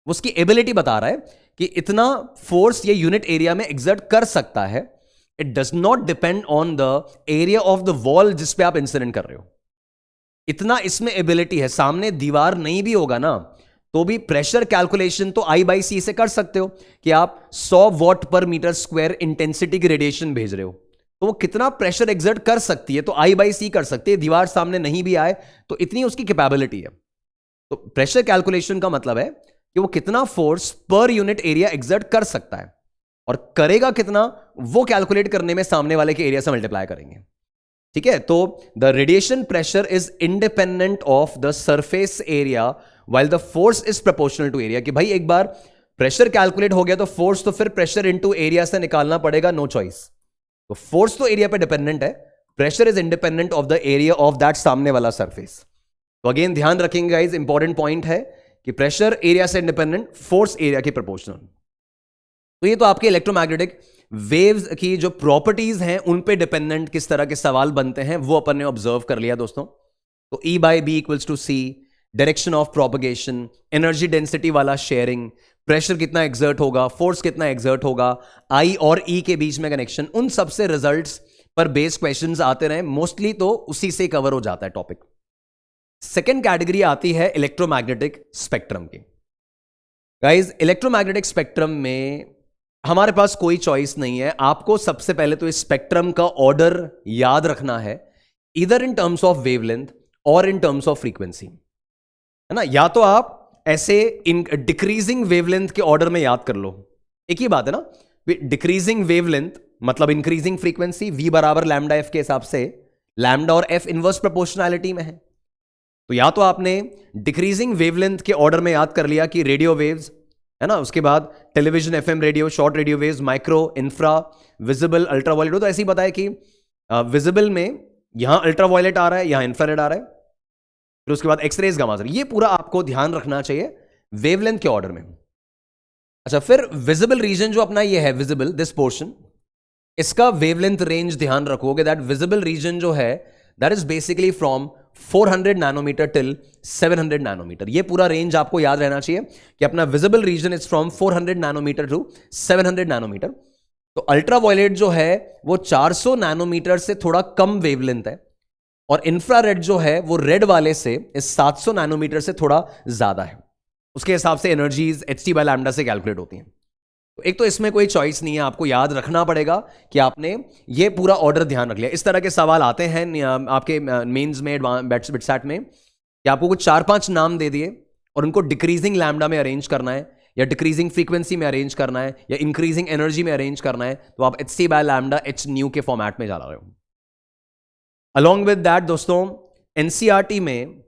उसकी एबिलिटी बता रहा है कि इतना फोर्स ये यूनिट एरिया में एक्सर्ट कर सकता है। It does not depend on the area of the wall जिस पे आप इंसिडेंट कर रहे हो, इतना इसमें एबिलिटी है। सामने दीवार नहीं भी होगा ना तो भी प्रेशर कैलकुलेशन तो I by C से कर सकते हो कि आप 100 वॉट पर मीटर स्क्वायर इंटेंसिटी की रेडिएशन भेज रहे हो, तो वो कितना प्रेशर एक्सर्ट कर सकती है, तो I by C कर सकती है। दीवार सामने नहीं भी आए तो इतनी उसकी कैपेबिलिटी है। तो प्रेशर कैलकुलेशन का मतलब है कि वो कितना फोर्स पर यूनिट एरिया एक्सर्ट कर सकता है, और करेगा कितना वो कैलकुलेट करने में सामने वाले के एरिया से मल्टीप्लाई करेंगे। ठीक है, तो the radiation pressure is independent of the surface area while the force is proportional to area. कि भाई एक बार प्रेशर कैलकुलेट हो गया तो फोर्स तो फिर प्रेशर इनटू एरिया से निकालना पड़ेगा, नो चॉइस। तो फोर्स तो एरिया पे डिपेंडेंट है, pressure is independent of the area of that सामने वाला सरफेस। तो अगेन ध्यान रखेंगे गाइस, इंपॉर्टेंट पॉइंट है कि प्रेशर एरिया से इंडिपेंडेंट, फोर्स एरिया के प्रोपोर्शनल। तो ये तो आपके इलेक्ट्रोमैग्नेटिक वेव्स की जो प्रॉपर्टीज हैं उन पे डिपेंडेंट किस तरह के सवाल बनते हैं वो अपन ने ऑब्जर्व कर लिया दोस्तों। तो E by B equals to C, direction of propagation, energy density वाला शेयरिंग, प्रेशर कितना एक्सर्ट होगा, फोर्स कितना एक्सर्ट होगा, I और E के बीच में कनेक्शन, उन सबसे रिजल्ट्स पर बेस क्वेश्चंस आते रहे मोस्टली, तो उसी से कवर हो जाता है टॉपिक। सेकेंड कैटेगरी आती है इलेक्ट्रोमैग्नेटिक स्पेक्ट्रम की। गाइज इलेक्ट्रोमैग्नेटिक स्पेक्ट्रम में हमारे पास कोई चॉइस नहीं है, आपको सबसे पहले तो इस स्पेक्ट्रम का ऑर्डर याद रखना है, इधर इन टर्म्स ऑफ वेवलेंथ और इन टर्म्स ऑफ फ्रीक्वेंसी, है ना। या तो आप ऐसे इन डिक्रीजिंग वेवलेंथ के ऑर्डर में याद कर लो, एक ही बात है ना, डिक्रीजिंग वेवलेंथ मतलब इंक्रीजिंग फ्रीक्वेंसी, V बराबर लैम्डा एफ के हिसाब से लैम्डा और एफ इनवर्स प्रोपोर्शनैलिटी में है। तो या तो आपने डिक्रीजिंग वेवलेंथ के ऑर्डर में याद कर लिया कि रेडियो वेव्स, है ना, उसके बाद television, FM radio, short radio waves, micro, infra, visible, ultraviolet. तो ऐसे ही बताया कि विजिबल में यहां अल्ट्रावायलेट आ रहा है, यहां इंफ्रारेड आ रहा है, फिर उसके बाद एक्सरेज, गामा रे, ये पूरा आपको ध्यान रखना चाहिए वेवलेंथ के ऑर्डर में। अच्छा, फिर विजिबल रीजन जो अपना ये है, विजिबल दिस पोर्शन, इसका वेवलेंथ रेंज ध्यान रखोगे, दैट विजिबल रीजन जो है that is basically from 400 nanometre till 700 nanometre. ये पूरा रेंज आपको याद रहना चाहिए कि अपना visible region is from 400 nanometre to 700 nanometre. तो अल्ट्रावायलेट जो है वो 400 नैनोमीटर से थोड़ा कम वेवलेंथ है, और इंफ्रारेड जो है वो रेड वाले से इस 700 नैनोमीटर से थोड़ा ज्यादा है। उसके हिसाब से एनर्जीज hc बाय लैम्डा से कैलकुलेट होती हैं। तो एक तो इसमें कोई चॉइस नहीं है, आपको याद रखना पड़ेगा कि आपने ये पूरा ऑर्डर ध्यान रख लिया। इस तरह के सवाल आते हैं आपके मेंस में, बिटसैट में, कि आपको कुछ 4-5 नाम दे दिए और उनको डिक्रीजिंग लैम्डा में अरेंज करना है, या डिक्रीजिंग फ्रीक्वेंसी में अरेंज करना है, या इंक्रीजिंग एनर्जी में अरेंज करना है, तो आप hc by lambda h new के फॉर्मेट में जा रहे हो। अलॉन्ग विद दैट दोस्तों, एनसीईआरटी में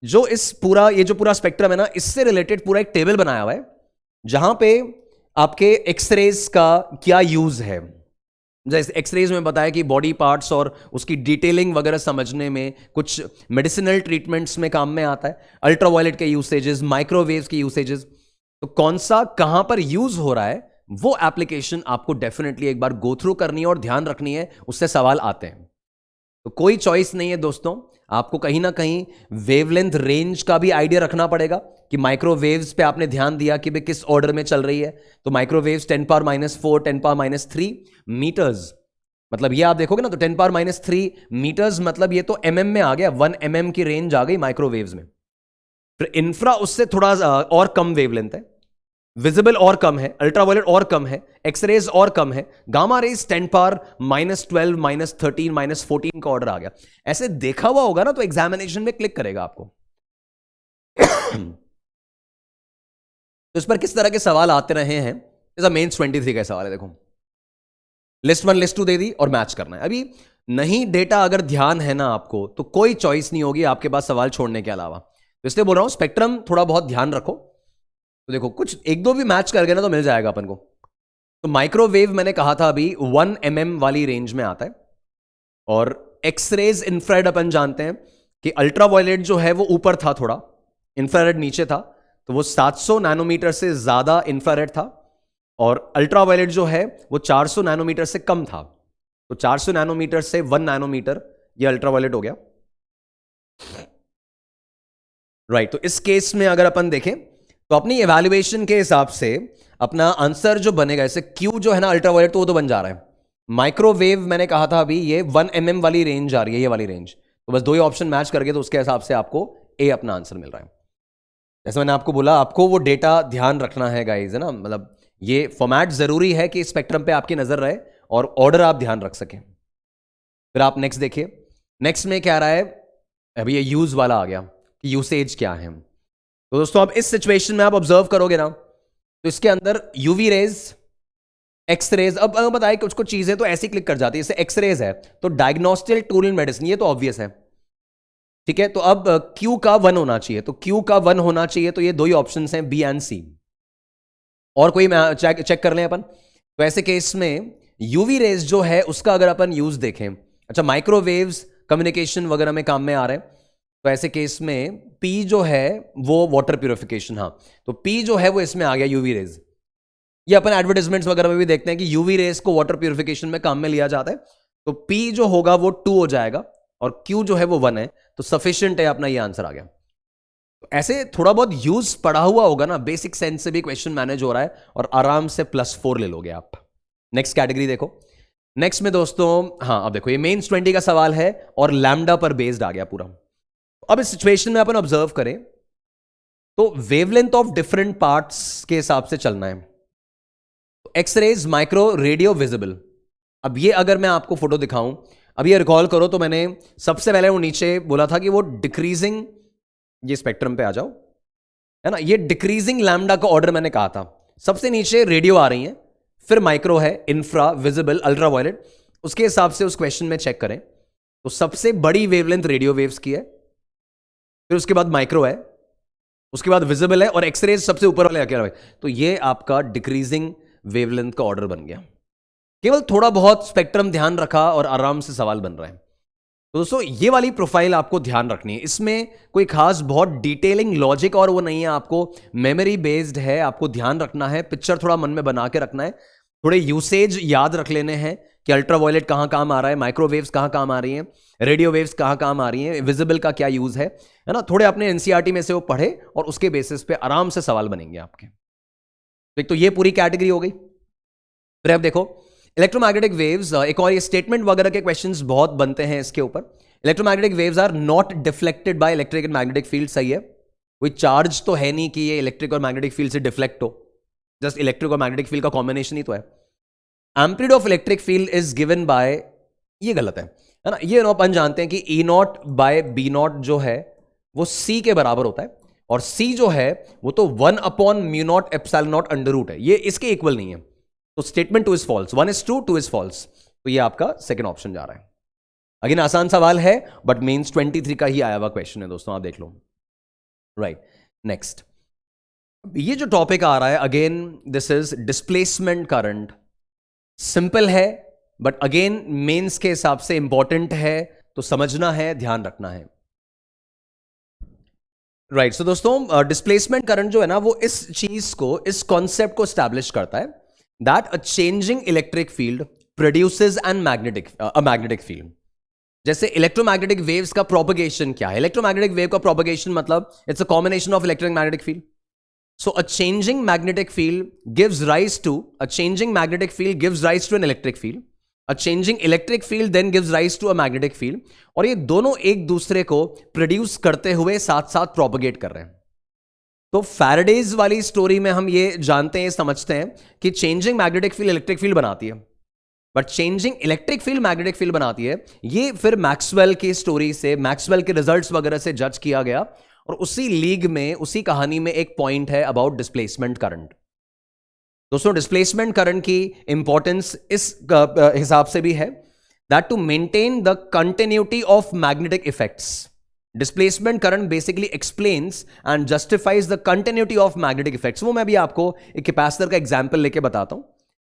जो इस पूरा ये जो पूरा स्पेक्ट्रम है ना, इससे रिलेटेड पूरा एक टेबल बनाया हुआ है जहां पे आपके एक्सरेज का क्या यूज है। जैसे एक्सरेज में बताया कि बॉडी पार्ट्स और उसकी डिटेलिंग वगैरह समझने में, कुछ मेडिसिनल ट्रीटमेंट्स में काम में आता है, अल्ट्रावायलेट के यूसेजेस, माइक्रोवेव्स के यूसेजेस। तो कौन सा कहां पर यूज हो रहा है वो एप्लीकेशन आपको डेफिनेटली एक बार गो थ्रू करनी है और ध्यान रखनी है, उससे सवाल आते हैं। तो कोई चॉइस नहीं है दोस्तों, आपको कहीं ना कहीं वेवलेंथ रेंज का भी आइडिया रखना पड़ेगा कि माइक्रोवेव्स पे आपने ध्यान दिया कि भाई किस ऑर्डर में चल रही है। तो माइक्रोवेव्स 10⁻⁴, 10⁻³ मीटर्स, मतलब ये आप देखोगे ना तो 10⁻³ मीटर्स, मतलब ये तो mm में आ गया, 1 mm की रेंज आ गई माइक्रोवेव्स में। फिर इंफ्रा उससे थोड़ा और कम वेवलेंथ है, विजिबल और कम है, अल्ट्रावायलेट और कम है, एक्सरेज और कम है, गामा रेज 10⁻12, -13, -14 का ऑर्डर आ गया। ऐसे देखा हुआ होगा ना तो एग्जामिनेशन में क्लिक करेगा आपको। तो इस पर किस तरह के सवाल आते रहे हैं, जैसा मेंस 23 का सवाल है। देखो लिस्ट 1 लिस्ट 2 दे दी और मैच करना है। अभी नहीं डेटा अगर ध्यान है ना आपको तो कोई चॉइस नहीं होगी आपके पास सवाल छोड़ने के अलावा। तो इसलिए बोल रहा हूं स्पेक्ट्रम थोड़ा बहुत ध्यान रखो। तो देखो कुछ एक दो भी मैच कर गए ना तो मिल जाएगा अपन को। तो माइक्रोवेव मैंने कहा था अभी 1 mm वाली रेंज में आता है, और एक्सरेज इंफ्रारेड अपन जानते हैं कि अल्ट्रावायलेट जो है वो ऊपर था, थोड़ा इंफ्रारेड नीचे था, तो वो 700 नैनोमीटर से ज्यादा इंफ्रारेड था, और अल्ट्रावायलेट जो है वो 400 नैनोमीटर से कम था। तो 400 नैनोमीटर से 1 नैनोमीटर ये अल्ट्रावायलेट हो गया, राइट। तो इस केस में अगर अपन देखें तो अपनी इवैल्यूएशन के हिसाब से अपना आंसर जो बनेगा, जैसे क्यू जो है ना अल्ट्रावायलेट, तो वो तो बन जा रहा है। माइक्रोवेव मैंने कहा था अभी ये 1 mm वाली रेंज आ रही है, ये वाली रेंज। तो बस दो ही ऑप्शन मैच करके तो उसके हिसाब से आपको ए अपना आंसर मिल रहा है। जैसे मैंने आपको बोला आपको वो डेटा ध्यान रखना है गाइज, है ना, मतलब ये फॉर्मेट जरूरी है कि स्पेक्ट्रम पे आपकी नजर रहे और ऑर्डर आप ध्यान रख सकें। फिर आप नेक्स्ट देखिए, नेक्स्ट में क्या आ रहा है, अभी ये यूज वाला आ गया कि यूसेज क्या है। तो दोस्तों अब इस सिचुएशन में आप ऑब्जर्व करोगे ना तो इसके अंदर यूवी रेज, एक्स रेज, अब बताए कुछ कुछ चीजें तो ऐसी क्लिक कर जाती है। जैसे एक्स रेज है तो डायग्नोस्टिक टूल इन मेडिसिन, ये तो ऑब्वियस है, ठीक है। तो अब क्यू का 1 होना चाहिए, तो क्यू का 1 होना चाहिए, तो ये दो ही ऑप्शन हैं बी एंड सी। और कोई चेक कर लें अपन। तो ऐसे केस में यूवी रेज जो है उसका अगर अपन यूज देखें, अच्छा माइक्रोवेव्स कम्युनिकेशन वगैरह में काम में आ रहे हैं, तो ऐसे केस में पी जो है वो वाटर प्यूरिफिकेशन, हाँ, तो पी जो है वो इसमें आ गया यूवी रेज। ये अपन एडवर्टाइजमेंट्स वगैरह में भी देखते हैं कि यूवी रेज को वाटर प्यूरिफिकेशन में काम में लिया जाता है। तो पी जो होगा वो 2 हो जाएगा और क्यू जो है वो 1 है, तो सफिशिएंट है, अपना ये आंसर आ गया। तो ऐसे थोड़ा बहुत यूज पढ़ा हुआ होगा ना, बेसिक सेंस से भी क्वेश्चन मैनेज हो रहा है और आराम से +4 ले लोगे आप। नेक्स्ट कैटेगरी देखो, नेक्स्ट में दोस्तों, हाँ अब देखो ये मेंस 20 का सवाल है और लैम्डा पर बेस्ड आ गया पूरा। अब इस सिचुएशन में अपन ऑब्जर्व करें तो वेवलेंथ ऑफ डिफरेंट पार्ट्स के हिसाब से चलना है। X rays, micro, radio, visible. अब ये अगर मैं आपको फोटो दिखाऊं, अब ये रिकॉल करो तो मैंने सबसे पहले वो नीचे बोला था कि वो डिक्रीजिंग, ये स्पेक्ट्रम पे आ जाओ, है ना, ये डिक्रीजिंग लैम्डा का ऑर्डर मैंने कहा था। सबसे नीचे रेडियो आ रही है, फिर माइक्रो है, इंफ्रा, विजिबल, अल्ट्रावायलेट। उसके हिसाब से उस क्वेश्चन में चेक करें तो सबसे बड़ी वेवलेंथ रेडियो वेव्स की है, फिर उसके बाद माइक्रो है, उसके बाद विजिबल है, और एक्सरेज सबसे ऊपर वाले अकेला है। तो ये आपका डिक्रीजिंग वेवलेंथ का ऑर्डर बन गया। केवल थोड़ा बहुत स्पेक्ट्रम ध्यान रखा और आराम से सवाल बन रहा है। तो दोस्तों ये वाली प्रोफाइल आपको ध्यान रखनी है, इसमें कोई खास बहुत डिटेलिंग लॉजिक और वो नहीं है, आपको मेमोरी बेस्ड है, आपको ध्यान रखना है, पिक्चर थोड़ा मन में बना के रखना है, थोड़े यूसेज याद रख लेने हैं कि अल्ट्रावायलेट कहां काम आ रहा है, माइक्रोवेव्स कहां काम आ रही हैं, रेडियो वेव्स कहां काम आ रही हैं, विजिबल का क्या यूज है ना, थोड़े अपने एनसीईआरटी में से वो पढ़े और उसके बेसिस पे आराम से सवाल बनेंगे आपके। एक तो ये पूरी कैटेगरी हो गई। फिर अब देखो इलेक्ट्रोमैग्नेटिक वेव्स, एक और ये स्टेटमेंट वगैरह के क्वेश्चंस बहुत बनते हैं इसके ऊपर। Electromagnetic waves are not deflected by electric and magnetic field, सही है, कोई चार्ज तो है नहीं कि ये इलेक्ट्रिक और मैग्नेटिक फील्ड से डिफ्लेक्ट हो, जस्ट इलेक्ट्रिक और मैग्नेटिक फील्ड का कॉम्बिनेशन ही तो है। Amplitude of electric field is given bye, ये गलत है ना, ये अपन जानते हैं कि E0/B0 जो है वो C के बराबर होता है, और C जो है वो तो 1/μ0ε0 है, ये इसके इक्वल नहीं है। तो statement 2 is false, 1 is true, 2 is false. तो ये आपका सेकंड ऑप्शन जा रहा है। अगेन आसान सवाल है बट मेंस 23 का ही आया हुआ क्वेश्चन है दोस्तों, आप देख लो, राइट। नेक्स्ट ये जो टॉपिक आ रहा है, again this is displacement current. Simple है बट अगेन मेंस के हिसाब से इंपॉर्टेंट है, तो समझना है, ध्यान रखना है, राइट। सो दोस्तों डिस्प्लेसमेंट करंट जो है ना वो इस चीज को, इस कॉन्सेप्ट को स्टैब्लिश करता है that a changing electric field produces a magnetic field. जैसे इलेक्ट्रोमैग्नेटिक वेव्स का प्रोपगेशन क्या है? इलेक्ट्रोमैग्नेटिक वेव का प्रोपगेशन मतलब it's a combination of electric magnetic field. So a changing magnetic field gives rise to an electric field. A changing electric field then gives rise to a magnetic field. और ये दोनों एक दूसरे को produce करते हुए साथ साथ प्रोपगेट कर रहे हैं. तो फैराडेज वाली स्टोरी में हम ये जानते हैं, समझते हैं कि changing magnetic field electric field बनाती है, but changing electric field magnetic field बनाती है. ये फिर मैक्सवेल की स्टोरी से, मैक्सवेल के रिजल्ट्स वगैरह से जज किया गया. और उसी लीग में, उसी कहानी में एक पॉइंट है अबाउट डिस्प्लेसमेंट करंट. दोस्तों, डिस्प्लेसमेंट करंट की इंपॉर्टेंस इस हिसाब से भी है that to maintain the continuity of magnetic effects. Displacement current basically explains and justifies the continuity of magnetic effects. वो मैं भी आपको एक कैपेसिटर का एग्जांपल लेके बताता हूं.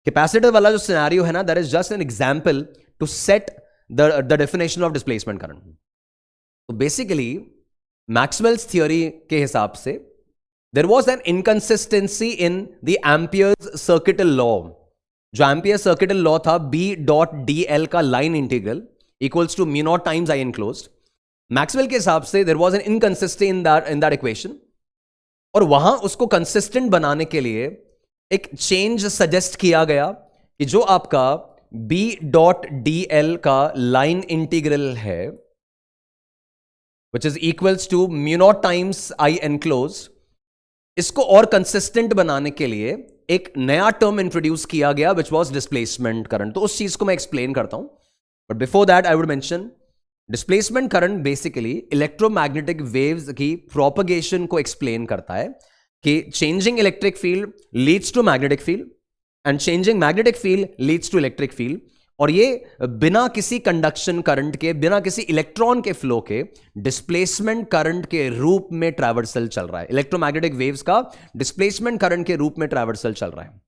कैपेसिटर वाला जो सिनेरियो है ना, that is just an example to set the definition of displacement current. तो बेसिकली मैक्सवेल्स थ्योरी के हिसाब से there was an inconsistency in the Ampere's circuital law. जो एम्पियर सर्किटल लॉ था, B.dl का line integral equals to mu naught times I enclosed. Maxwell के हिसाब से there was an inconsistency in that equation. और वहां उसको कंसिस्टेंट बनाने के लिए एक चेंज सजेस्ट किया गया कि जो आपका B.dl का लाइन इंटीग्रल है, which is equals to mu naught times I enclosed, इसको और कंसिस्टेंट बनाने के लिए एक नया टर्म इंट्रोड्यूस किया गया which was displacement current. तो उस चीज को मैं एक्सप्लेन करता हूं, but before that I would mention displacement current basically electromagnetic waves की प्रोपगेशन को एक्सप्लेन करता है कि changing electric field leads to magnetic field and changing magnetic field leads to electric field. और ये बिना किसी कंडक्शन करंट के, बिना किसी इलेक्ट्रॉन के फ्लो के डिस्प्लेसमेंट करंट के रूप में ट्रैवर्सल चल रहा है. इलेक्ट्रोमैग्नेटिक वेव्स का डिस्प्लेसमेंट करंट के रूप में ट्रैवर्सल चल रहा है.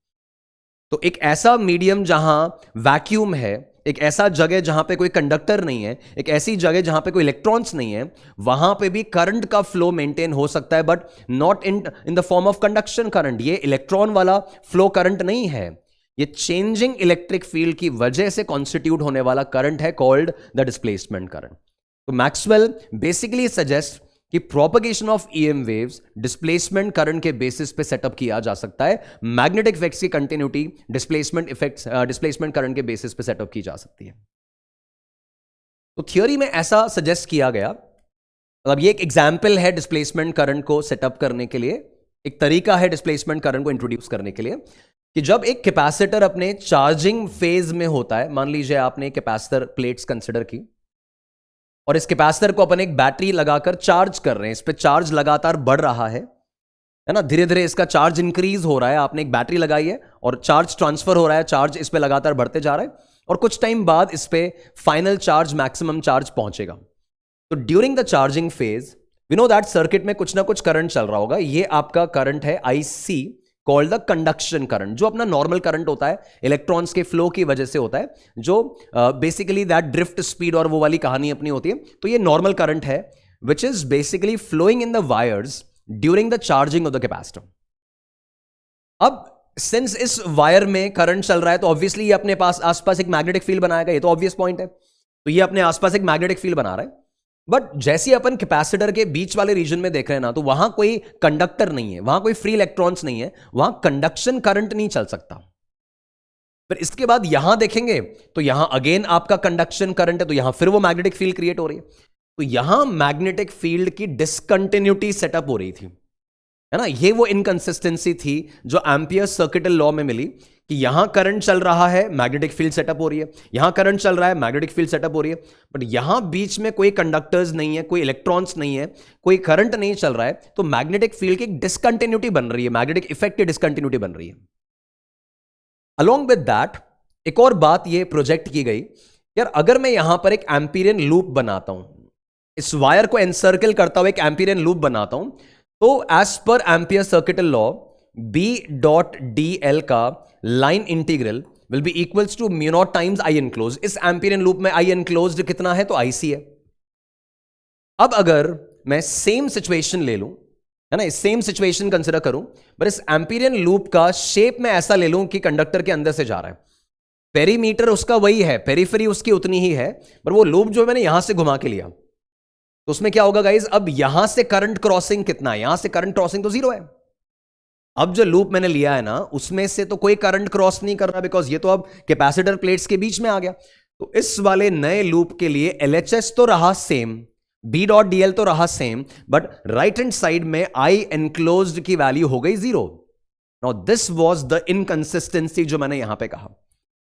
तो एक ऐसा मीडियम जहां वैक्यूम है, एक ऐसा जगह जहां पे कोई कंडक्टर नहीं है, एक ऐसी जगह जहां पे कोई इलेक्ट्रॉन्स नहीं है, वहां पे भी करंट का फ्लो मेंटेन हो सकता है, but not in the form of conduction current. ये इलेक्ट्रॉन वाला फ्लो करंट नहीं है, ये चेंजिंग इलेक्ट्रिक फील्ड की वजह से कॉन्स्टिट्यूट होने वाला करंट है, कॉल्ड द डिस्प्लेसमेंट करंट. तो मैक्सवेल बेसिकली सजेस्ट कि propagation of EM waves displacement current के बेसिस पे सेटअप किया जा सकता है. मैग्नेटिक इफेक्ट्स की कंटिन्यूटी डिस्प्लेसमेंट करंट के बेसिस पे सेटअप की जा सकती है. तो थ्योरी में ऐसा सजेस्ट किया गया. अब ये एक एग्जाम्पल है डिस्प्लेसमेंट करंट को सेटअप करने के लिए, एक तरीका है डिस्प्लेसमेंट करंट को इंट्रोड्यूस करने के लिए, कि जब एक कैपेसिटर अपने चार्जिंग फेज में होता है, मान लीजिए आपने कैपेसिटर प्लेट्स कंसिडर की और इस कैपेसिटर को अपन एक बैटरी लगाकर चार्ज कर रहे हैं, इस पे चार्ज लगातार बढ़ रहा है ना, धीरे धीरे इसका चार्ज इंक्रीज हो रहा है. आपने एक बैटरी लगाई है और चार्ज ट्रांसफर हो रहा है, चार्ज इस पे लगातार बढ़ते जा रहा है और कुछ टाइम बाद इस पे फाइनल चार्ज, मैक्सिमम चार्ज पहुंचेगा. तो during the charging phase we know that circuit में कुछ ना कुछ करंट चल रहा होगा. ये आपका करंट है IC, called the conduction current, जो अपना नॉर्मल करंट होता है, इलेक्ट्रॉन्स के फ्लो की वजह से होता है, जो बेसिकली दैट ड्रिफ्ट स्पीड और वो वाली कहानी अपनी होती है. तो ये नॉर्मल करंट है which is basically flowing in the wires during the charging of the capacitor. अब सिंस इस वायर में करंट चल रहा है तो ऑब्वियसली ये अपने पास आसपास एक मैग्नेटिक फील्ड बनाएगा, ये तो ऑब्वियस पॉइंट है. तो ये अपने आसपास एक मैग्नेटिक फील्ड बना रहा है. बट जैसे अपन कैपेसिटर के बीच वाले रीजन में देख रहे हैं ना, तो वहां कोई कंडक्टर नहीं है, वहां कोई फ्री इलेक्ट्रॉन्स नहीं है, वहां कंडक्शन करंट नहीं चल सकता. फिर इसके बाद यहां देखेंगे तो यहां अगेन आपका कंडक्शन करंट है, तो यहां फिर वो मैग्नेटिक फील्ड क्रिएट हो रही है. तो यहां मैग्नेटिक फील्ड की डिसकंटिन्यूटी सेटअप हो रही थी, है ना. ये वो इनकंसिस्टेंसी थी जो एम्पियर सर्किटल लॉ में मिली कि यहां करंट चल रहा है, मैग्नेटिक फील्ड सेटअप हो रही है, यहां करंट चल रहा है, मैग्नेटिक फील्ड सेटअप हो रही है, बट यहां बीच में कोई कंडक्टर्स नहीं है, कोई इलेक्ट्रॉन्स नहीं है, कोई करंट नहीं चल रहा है. तो मैग्नेटिक फील्ड की डिसकंटिन्यूटी बन रही है, मैग्नेटिक इफेक्ट की डिसकंटिन्यूटी बन रही है. अलोंग विद दैट एक और बात ये प्रोजेक्ट की गई, यार अगर मैं यहां पर एक एम्पीरियन लूप बनाता हूं, इस वायर को एनसर्कल करता हुआ एक एम्पीरियन लूप बनाता हूं, तो as per ampere circuital law B.dl का line integral will be equals to mu naught times I enclose. इस एम्पीरियन लूप में आई एनक्लोज्ड कितना है, तो IC है. अब अगर मैं सेम सिचुएशन ले लूं, है ना, सेम सिचुएशन कंसिडर करूं, पर इस एम्पीरियन लूप का शेप में ऐसा ले लूं कि कंडक्टर के अंदर से जा रहा है. पेरीमीटर उसका वही है, पेरीफेरी उसकी उतनी ही है, पर वो लूप जो मैंने यहां से घुमा के लिया, तो उसमें क्या होगा गाइज, अब यहां से करंट क्रॉसिंग कितना है, यहां से करंट क्रॉसिंग तो 0 है। अब जो लूप मैंने लिया है ना, उसमें से तो कोई करंट क्रॉस नहीं कर रहा, बिकॉज ये तो अब कैपेसिटर प्लेट्स के बीच में आ गया। तो इस वाले नए लूप के लिए LHS तो रहा सेम, B.dl तो रहा same, but right hand side में आई एनक्लोज्ड की वैल्यू हो गई 0। Now this was the inconsistency जो मैंने यहां पे कहा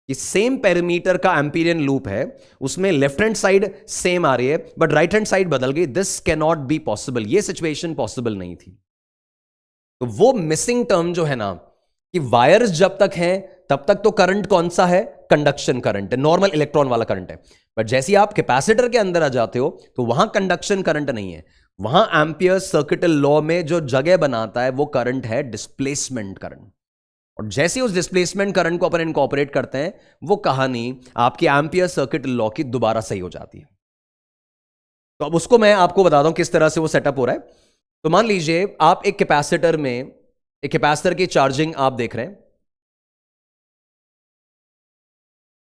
कि सेम पेरीमीटर का एम्पीरियन लूप है, उसमें लेफ्ट हैंड साइड सेम आ रही है बट राइट हैंड साइड बदल गई। This can not be possible, ये सिचुएशन पॉसिबल नहीं थी। तो वो मिसिंग टर्म जो है ना, कि वायर्स जब तक हैं तब तक तो करंट कौन सा है, कंडक्शन करंट है, नॉर्मल इलेक्ट्रॉन वाला करंट है। बट जैसे ही आप कैपेसिटर के अंदर आ जाते हो तो वहां कंडक्शन करंट नहीं है, वहां एम्पियर सर्किटल लॉ में जो जगह बनाता है वो करंट है डिस्प्लेसमेंट करंट। और जैसे उस डिस्प्लेसमेंट करंट को अपन इनकॉर्पोरेट करते हैं, वो कहानी आपकी एम्पियर सर्किटल लॉ की दोबारा सही हो जाती है। तो अब उसको मैं आपको बताता हूं किस तरह से वो सेटअप हो रहा है। तो मान लीजिए आप एक कैपेसिटर में, एक कैपेसिटर की चार्जिंग आप देख रहे हैं।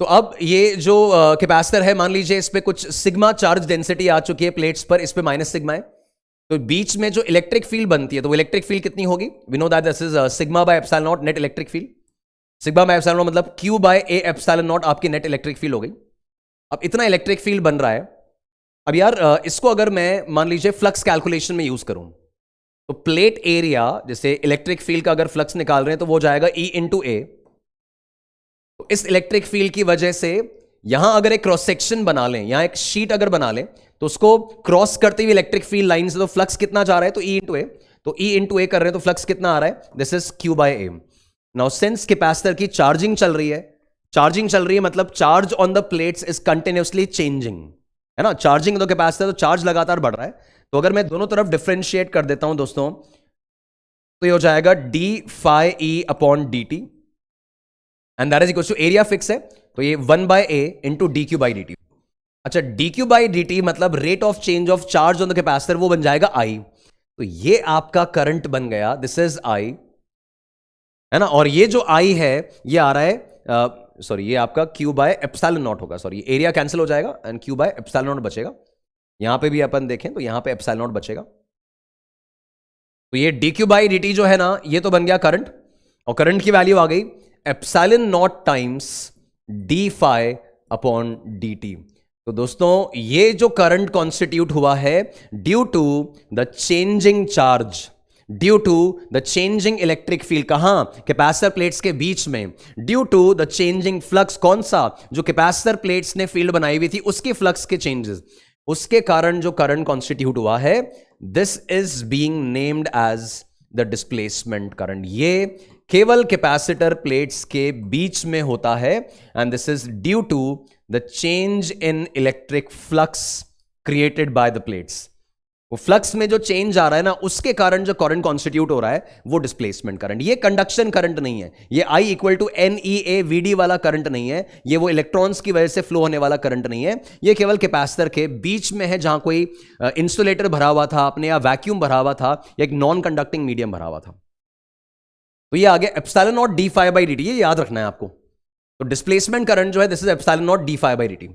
तो अब ये जो कैपेसिटर है, मान लीजिए इस पे कुछ सिग्मा चार्ज डेंसिटी आ चुकी है प्लेट्स पर, इस पे माइनस सिग्मा है। तो बीच में जो इलेक्ट्रिक फील्ड बनती है, तो वो इलेक्ट्रिक फील्ड कितनी होगी, we know that this is sigma by epsilon naught net electric field. Sigma by epsilon naught मतलब Q by A epsilon naught आपकी नेट इलेक्ट्रिक फील्ड हो गई। अब इतना इलेक्ट्रिक फील्ड बन रहा है। अब यार इसको अगर मैं मान लीजिए फ्लक्स कैलकुलेशन में यूज करूं, तो प्लेट एरिया, जैसे इलेक्ट्रिक फील्ड का अगर फ्लक्स निकाल रहे हैं तो वो जाएगा E इंटू ए। तो इस इलेक्ट्रिक फील्ड की वजह से यहां अगर एक क्रॉस सेक्शन बना लें, यहां एक शीट अगर बना लें, तो उसको क्रॉस करते हुए इलेक्ट्रिक फील्ड लाइन से तो फ्लक्स कितना जा रहा है, तो E इंटू ए। तो E इंटू ए कर रहे हैं तो फ्लक्स कितना आ रहा है, this is Q by A. Now since capacitor की चार्जिंग चल रही है, चार्जिंग चल रही है मतलब charge on the plates is continuously changing, है ना। चार्जिंग द कैपेसिटर, तो चार्ज लगातार बढ़ रहा है। तो अगर मैं दोनों तरफ डिफरेंशिएट कर देता हूं दोस्तों, तो ये हो जाएगा D phi E upon D T, and that is equal to area fix है, तो ये 1 by A into D Q by D T. अच्छा, D Q by D T मतलब rate of change of charge on the capacitor, वो बन जाएगा आई। तो ये आपका करंट बन गया, दिस इज आई, है ना। और ये जो आई है ये आ रहा है सॉरी, ये आपका Q बाय एप्सिलॉन नॉट होगा, सॉरी एरिया कैंसिल हो जाएगा and Q bye epsilon not बचेगा। यहां पे भी अपन देखें तो यहां पे एप्सिलॉन नॉट बचेगा। तो ये dq बाई dt जो है ना, ये तो बन गया करंट, और करंट की वैल्यू आ गई epsilon naught times D phi upon D T. तो दोस्तों ये जो करंट कॉन्स्टिट्यूट हुआ है due to the changing charge, due to the changing electric field, कहां, कैपेसिटर प्लेट्स के बीच में, due to the changing flux, कौन सा, जो कैपेसिटर प्लेट्स ने फील्ड बनाई हुई थी उसकी फ्लक्स के चेंजेस, उसके कारण जो करंट कॉन्स्टिट्यूट हुआ है, this is being named as the displacement current. ये केवल कैपेसिटर प्लेट्स के बीच में होता है and this is due to the change in electric flux created by the plates. वो फ्लक्स में जो चेंज आ रहा है ना, उसके कारण जो करंट कॉन्स्टिट्यूट हो रहा है वो डिस्प्लेसमेंट करंट। ये कंडक्शन करंट नहीं है, ये I इक्वल टू NEAVD वाला करंट नहीं है, ये वो इलेक्ट्रॉन्स की वजह से फ्लो होने वाला करंट नहीं है। ये केवल कैपेसिटर के बीच में है, जहां कोई इंसुलेटर भरा हुआ था आपने, या वैक्यूम भरा हुआ था, या एक नॉन कंडक्टिंग मीडियम भरा हुआ था। तो ये आ गया epsilon naught D phi by D T, ये याद रखना है आपको। तो डिस्प्लेसमेंट करंट जो है this is epsilon naught D phi by D T.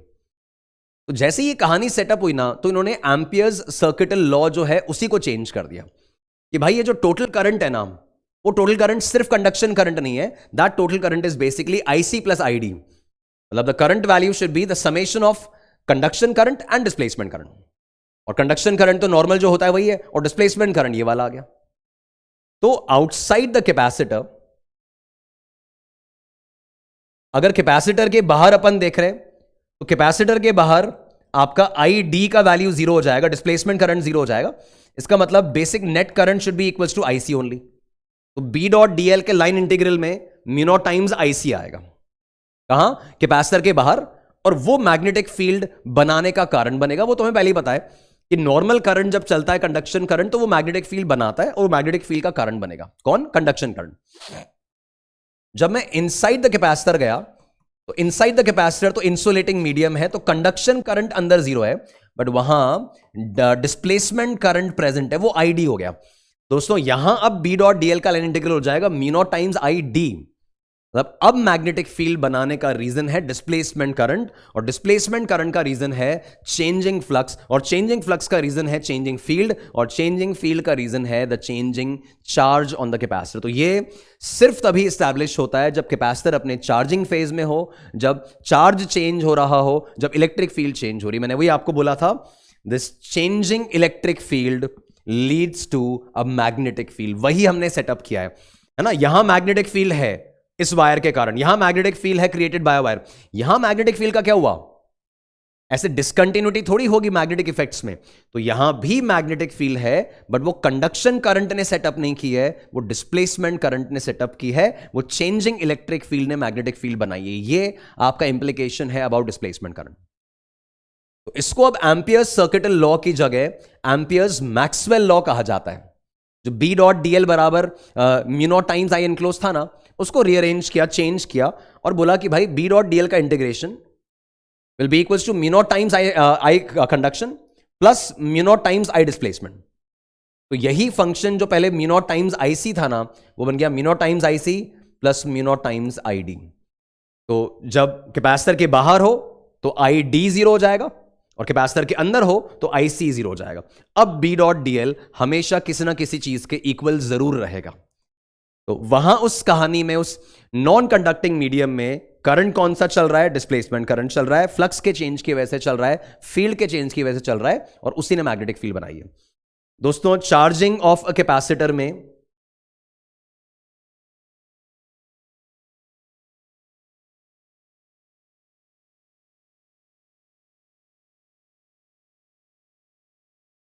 तो जैसे ये कहानी सेटअप हुई ना, तो इन्होंने एम्पियर्स सर्किटल लॉ जो है उसी को चेंज कर दिया कि भाई ये जो टोटल करंट है ना, वो टोटल करंट सिर्फ कंडक्शन करंट नहीं है, that total current is basically IC plus ID। मतलब the current value should be the summation of conduction current and displacement current. और कंडक्शन करंट तो नॉर्मल जो होता है वही है, और डिस्प्लेसमेंट करंट ये वाला आ गया। तो आउटसाइड द कैपेसिटर, अगर कैपेसिटर के बाहर अपन देख रहे हैं, तो कैपेसिटर के बाहर आपका ID का वैल्यू 0 हो जाएगा, डिस्प्लेसमेंट करंट 0 हो जाएगा। इसका मतलब basic net current should be equals to IC only. तो B.dl के लाइन इंटीग्रल में म्यू टाइम्स IC आएगा, कहां, कैपेसिटर के बाहर, और वो मैग्नेटिक फील्ड बनाने का कारण बनेगा। वो तो हमें पहले ही पता है कि नॉर्मल करंट जब चलता है, कंडक्शन करंट, तो वो मैग्नेटिक फील्ड बनाता है, और मैग्नेटिक फील्ड का कारण बनेगा कौन, कंडक्शन करंट। जब मैं इनसाइड द कैपेसिटर गया, तो इनसाइड द कैपेसिटर तो इंसुलेटिंग मीडियम है, तो कंडक्शन करंट अंदर 0 है, बट वहां डिस्प्लेसमेंट करंट प्रेजेंट है, वो ID हो गया। दोस्तों यहां अब B.dl का लाइन इंटीग्रल हो जाएगा म्यू नॉट टाइम्स ID। मतलब अब मैग्नेटिक फील्ड बनाने का रीजन है डिस्प्लेसमेंट करंट, और डिस्प्लेसमेंट करंट का रीजन है चेंजिंग फ्लक्स, और चेंजिंग फ्लक्स का रीजन है चेंजिंग फील्ड, और चेंजिंग फील्ड का रीजन है the changing charge on the capacitor. तो ये सिर्फ तभी स्टैब्लिश होता है जब कैपेसिटर अपने चार्जिंग फेज में हो, जब चार्ज चेंज हो रहा हो, जब इलेक्ट्रिक फील्ड चेंज हो रही। मैंने वही आपको बोला था, this changing electric field leads to a magnetic field. वही हमने सेटअप किया है ना। यहां मैग्नेटिक फील्ड है इस वायर के कारण, यहां मैग्नेटिक फील्ड है क्रिएटेड बाय वायर। यहां मैग्नेटिक फील्ड का क्या हुआ, ऐसे डिसकंटिन्यूटी थोड़ी होगी मैग्नेटिक इफेक्ट्स में। तो यहां भी मैग्नेटिक फील्ड है, बट वो कंडक्शन करंट ने सेटअप नहीं की है, वो डिस्प्लेसमेंट करंट ने सेटअप की है, वो चेंजिंग इलेक्ट्रिक फील्ड ने मैग्नेटिक फील्ड बनाई है। ये आपका इंप्लीकेशन है अबाउट डिस्प्लेसमेंट करंट। तो इसको अब एम्पियर्स सर्किटल लॉ की जगह एम्पियर्स मैक्सवेल लॉ कहा जाता है। जो बी डॉट डी एल बराबर mu naught times I enclose था ना, उसको रीअरेंज किया, चेंज किया, और बोला कि भाई बी डॉट डी एल का integration will be equals to mu naught times I conduction plus mu naught times I displacement. तो यही फंक्शन जो पहले mu naught times I C था ना, वो बन गया mu naught times I C plus mu naught times I D. तो जब कैपेसिटर के बाहर हो तो आई डी जीरो हो जाएगा, और कैपेसिटर के अंदर हो तो आई सी जीरो हो जाएगा। अब बी डॉट डी एल हमेशा किसी ना किसी चीज के इक्वल जरूर रहेगा। तो वहां उस कहानी में, उस नॉन कंडक्टिंग मीडियम में करंट कौन सा चल रहा है, डिस्प्लेसमेंट करंट चल रहा है, फ्लक्स के चेंज की वजह से चल रहा है, फील्ड के चेंज की वजह से चल रहा है, और उसी ने मैग्नेटिक फील्ड बनाई है। दोस्तों, चार्जिंग ऑफ अ कैपेसिटर में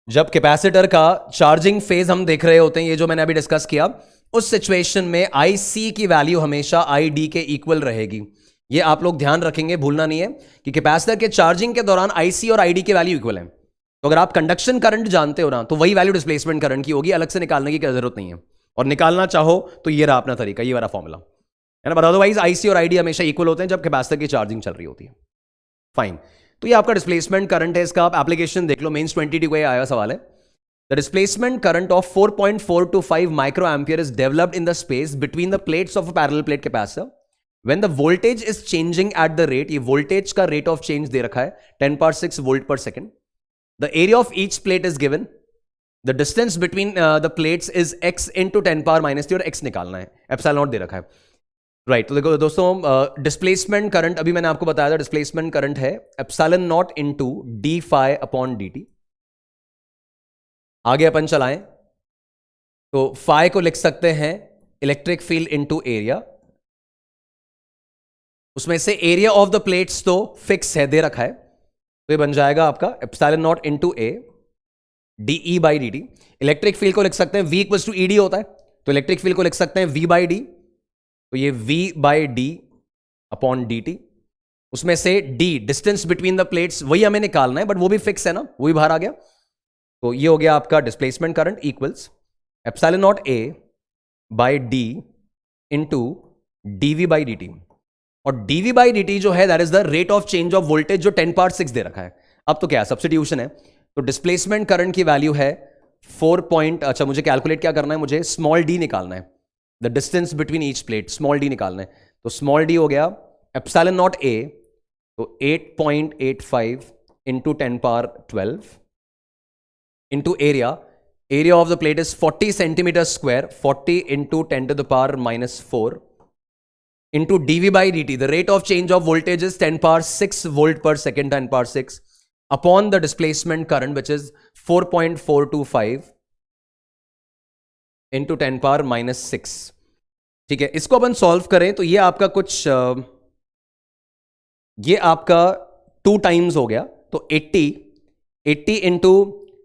जब कैपेसिटर का चार्जिंग फेज हम देख रहे होते हैं, ये जो मैंने अभी डिस्कस किया, उस सिचुएशन में आई सी की वैल्यू हमेशा आई डी के इक्वल रहेगी। ये आप लोग ध्यान रखेंगे, भूलना नहीं है कि कैपेसिटर के चार्जिंग के दौरान आई सी और आई डी की वैल्यू इक्वल है। तो अगर आप कंडक्शन करंट जानते हो ना, तो वही वैल्यू डिस्प्लेसमेंट करंट की होगी, अलग से निकालने की क्या जरूरत नहीं है। और निकालना चाहो तो ये रहा अपना तरीका, ये वाला फॉर्मूला है ना। अदरवाइज आई सी और आई डी हमेशा इक्वल होते हैं जब कैपेसिटर की चार्जिंग चल रही होती है। फाइन। तो ये आपका डिस्प्लेसमेंट करंट है, इसका आप एप्लीकेशन देख लो, मेंस 22 को आया सवाल है। The displacement current of 4.425 micro ampere is developed in the space between the plates of a parallel plate capacitor when the voltage is changing at the rate, ये voltage का रेट ऑफ चेंज दे रखा है 10⁻6 volt पर second. The area of each plate is given, the distance between the plates is x into 10⁻³ और x निकालना है, epsilon not they रखा है। राइट। तो देखो दोस्तों, डिस्प्लेसमेंट करंट अभी मैंने आपको बताया था, डिस्प्लेसमेंट करंट है epsilon naught into D phi upon D T. आगे अपन चलाएं तो फाई को लिख सकते हैं इलेक्ट्रिक फील्ड इंटू एरिया, उसमें से एरिया ऑफ द प्लेट्स तो फिक्स है, दे रखा है, तो ये बन जाएगा आपका epsilon naught into A D E by D T. Electric field को लिख सकते हैं V इक्वल्स टू ईडी होता है, तो इलेक्ट्रिक फील्ड को लिख सकते हैं V बाई डी, तो ये V by D upon D T. उसमें से D distance between the plates, वही हमें निकालना है, बट वो भी फिक्स है ना, वो भी बाहर आ गया। तो ये हो गया आपका displacement current equals epsilon naught A by D into D V by D T. और डीवी बाई डी टी जो है that is the rate of change of voltage, जो 10⁻6 दे रखा है। अब तो क्या सब्स्टिट्यूशन है, तो डिस्प्लेसमेंट करंट की वैल्यू है 4 अच्छा मुझे कैलकुलेट क्या करना है, मुझे स्मॉल डी निकालना है, the distance between each plate, small D निकालना है। तो स्मॉल डी हो गया एप्सिलॉन नॉट ए, तो 8.85 into 10⁻12 into area, area of the plate is 40 centimetre square, 40 into 10⁻⁻4 into dV by dt, the rate of change of voltage is 10⁻6 volt per second, 10⁻6 upon the displacement current which is 4.425 into 10⁻⁻6। ठीक है, इसको अपन solve करें तो ये आपका कुछ ये आपका 2 टाइम्स हो गया, तो 80 इंटू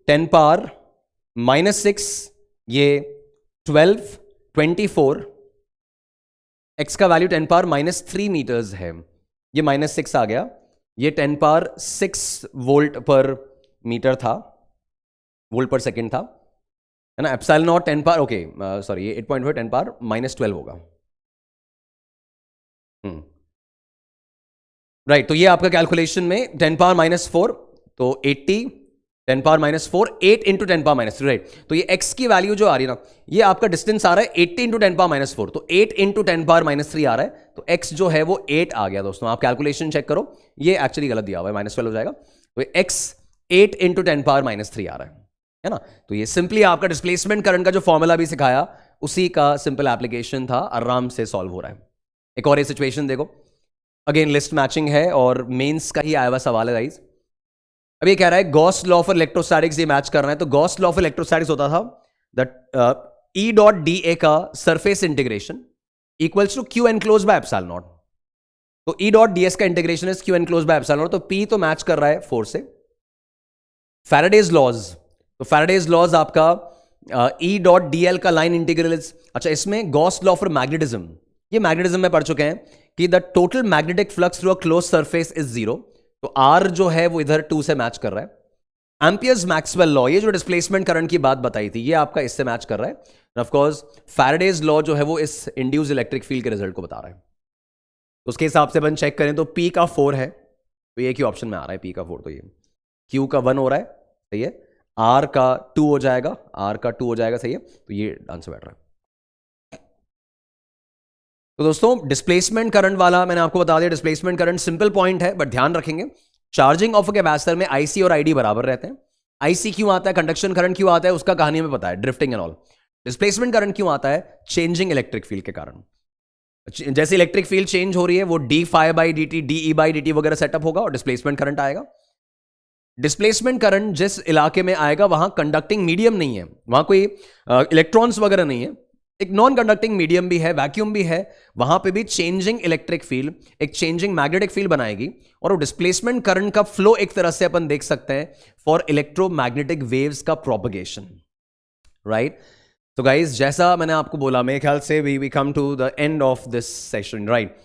10⁻⁻6, ये 12, 24, x का वैल्यू 10⁻⁻3 मीटर्स है, ये -6 आ गया, ये 10⁻6 वोल्ट पर मीटर था, वोल्ट पर सेकेंड था, है ना। एप्सिलॉन नॉट 10 ओके सॉरी, ये 8.5 10⁻⁻12 होगा। राइट। तो ये आपका कैलकुलेशन में 10⁻⁻4, तो 80 10 power minus 4, 8 into 10 power minus 3, right. तो ये x की वैल्यू जो आ रही है ना, ये आपका डिस्टेंस आ रहा है 80 इंटू 10 पावर माइनस 4, तो 8 इंटू 10 पावर माइनस 3 आ रहा है, तो x जो है वो 8 आ गया दोस्तों। आप कैलकुलेशन चेक करो, ये एक्चुअली गलत दिया हुआ है, -12 हो जाएगा, तो ये x 8 इंटू 10 पावर माइनस 3 आ रहा है ना। तो ये सिंपली आपका डिस्प्लेसमेंट करंट का जो फॉर्मूला भी सिखाया उसी का सिंपल एप्लीकेशन था, आराम से सॉल्व हो रहा है। एक और ये सिचुएशन देखो, अगेन लिस्ट मैचिंग है और मेंस का ही आया हुआ सवाल है गाइस। अब ये कह रहा है गॉस लॉ फॉर इलेक्ट्रोस्टैटिक्स, ये मैच कर रहा है, तो गॉस लॉ फॉर इलेक्ट्रोस्टैटिक्स होता था that E dot D A का surface integration equals to Q enclose by epsilon naught. तो E डॉट डी एस का integration is Q enclose by epsilon naught, तो P तो मैच कर रहा है 4 से। फैराडेज लॉज, तो फैराडेज लॉज आपका E डॉट डी एल का लाइन इंटीग्रल इज, अच्छा इसमें गॉस लॉ फॉर मैग्नेटिज्म, ये मैग्नेटिज्म में पढ़ चुके हैं कि the total magnetic flux through a close surface is 0, तो R जो है वो इधर 2 से मैच कर रहा है। एम्पियर्स मैक्सवेल लॉ, ये जो डिस्प्लेसमेंट करंट की बात बताई थी, ये आपका इससे मैच कर रहा है। ऑफ कोर्स फैराडेज लॉ जो है वो इस इंड्यूस इलेक्ट्रिक फील्ड के रिजल्ट को बता रहा है, तो उसके हिसाब से अपन चेक करें तो P का 4 है, तो ये की ऑप्शन में आ रहा है P का 4, तो ये Q का 1 हो रहा है, सही है, R का 2 हो जाएगा, R का 2 हो जाएगा, सही है, तो ये आंसर बैठ रहा है। तो दोस्तों डिस्प्लेसमेंट करंट वाला मैंने आपको बता दिया, डिस्प्लेसमेंट करंट सिंपल पॉइंट है, बट ध्यान रखेंगे चार्जिंग ऑफ अ कैपेसिटर में IC और ID बराबर रहते हैं। IC क्यों आता है, कंडक्शन करंट क्यों आता है, उसका कहानी में पता है, drifting and all. Displacement current क्यों आता है, चेंजिंग इलेक्ट्रिक फील्ड के कारण। जैसे इलेक्ट्रिक फील्ड चेंज हो रही है, वो d∅dt, de/dt वगैरह सेटअप होगा और डिस्प्लेसमेंट करंट आएगा। डिस्प्लेसमेंट करंट जिस इलाके में आएगा वहां कंडक्टिंग मीडियम नहीं है, वहां कोई इलेक्ट्रॉन्स वगैरह नहीं है, एक नॉन कंडक्टिंग मीडियम भी है, वैक्यूम भी है, वहां पे भी चेंजिंग इलेक्ट्रिक फील्ड एक चेंजिंग मैग्नेटिक फील्ड बनाएगी, और वो डिस्प्लेसमेंट करंट का फ्लो एक तरह से अपन देख सकते हैं फॉर इलेक्ट्रोमैग्नेटिक वेव्स का प्रोपगेशन, राइट। तो गाइज जैसा मैंने आपको बोला, मेरे ख्याल से we come to the end of this session, right.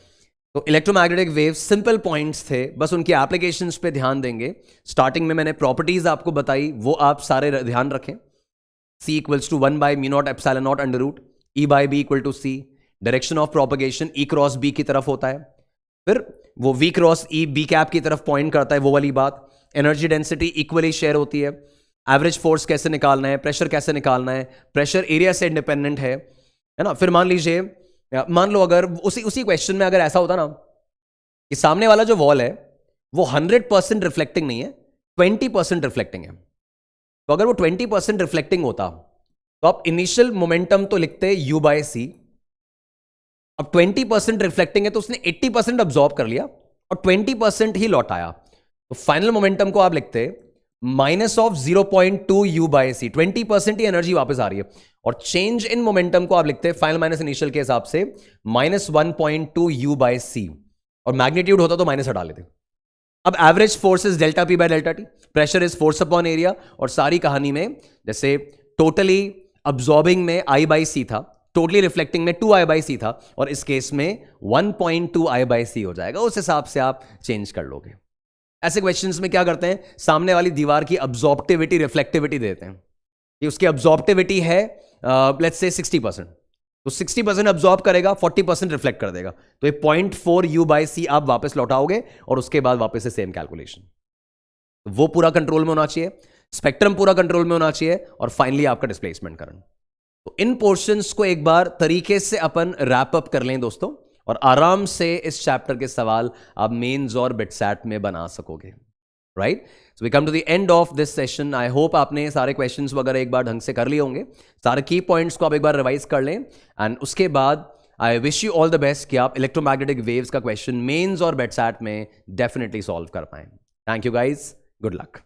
तो इलेक्ट्रोमैग्नेटिक वेव्स सिंपल पॉइंट्स थे, बस उनकी एप्लीकेशंस पे ध्यान देंगे। स्टार्टिंग में मैंने प्रॉपर्टीज आपको बताई, वो आप सारे ध्यान रखें। C equals to 1 by mu naught epsilon naught under root E by B equal to C, direction of propagation E cross B की तरफ होता है, फिर वो V cross E B cap की तरफ पॉइंट करता है, वो वाली बात। एनर्जी डेंसिटी इक्वली शेयर होती है। एवरेज फोर्स कैसे निकालना है, प्रेशर कैसे निकालना है, प्रेशर एरिया से इंडिपेंडेंट है ना। फिर मान लीजिए, मान लो अगर उसी क्वेश्चन में अगर ऐसा होता ना कि सामने वाला जो वॉल है वो 100% रिफ्लेक्टिंग नहीं है, 20% रिफ्लेक्टिंग है, तो अगर वो 20% रिफ्लेक्टिंग होता तो आप इनिशियल मोमेंटम तो लिखते U बाय C। अब 20% रिफ्लेक्टिंग है तो उसने 80% अब्सॉर्ब कर लिया और 20% ही लौटाया, तो फाइनल मोमेंटम को आप लिखते -0.2 U by C, 20% he energy वापस आ रही है, और चेंज इन मोमेंटम को आप लिखते हैं फाइनल माइनस इनिशियल के हिसाब से -1.2 U बाय C, और मैग्नीट्यूड होता तो माइनस हटा लेते। अब average force is delta P by delta T, pressure is force upon area, और सारी कहानी में जैसे टोटली अब्सॉर्बिंग में I बाई C था, टोटली रिफ्लेक्टिंग में 2I बाई C था, और इस केस में 1.2I बाई C हो जाएगा, उस हिसाब से आप चेंज कर लोगे। ऐसे क्वेश्चंस में क्या करते हैं, सामने वाली दीवार की अब्सॉर्प्टिविटी रिफ्लेक्टिविटी देते हैं कि उसकी अब्सॉर्प्टिविटी है लेट्स से 60%, तो 60% अब्सॉर्ब करेगा, 40% रिफ्लेक्ट कर देगा, तो ये 0.4 U बाई C आप वापस लौटाओगे, और उसके बाद वापस से सेम कैलकुलेशन। वो पूरा कंट्रोल में होना चाहिए, स्पेक्ट्रम पूरा कंट्रोल में होना चाहिए, और फाइनली आपका डिस्प्लेसमेंट करंट। तो इन पोर्शंस को एक बार तरीके से अपन रैप अप कर लें दोस्तों, और आराम से इस चैप्टर के सवाल आप मेंस और बिटसैट में बना सकोगे, right. So we come to the end of this session. I hope आपने सारे क्वेश्चंस वगैरह एक बार ढंग से कर लिए होंगे, सारे की पॉइंट्स को आप एक बार रिवाइज कर लें, एंड उसके बाद I wish you all the best कि आप इलेक्ट्रोमैग्नेटिक वेव्स का क्वेश्चन मेंस और बिटसैट में डेफिनेटली सॉल्व कर पाएं। Thank you guys, good luck.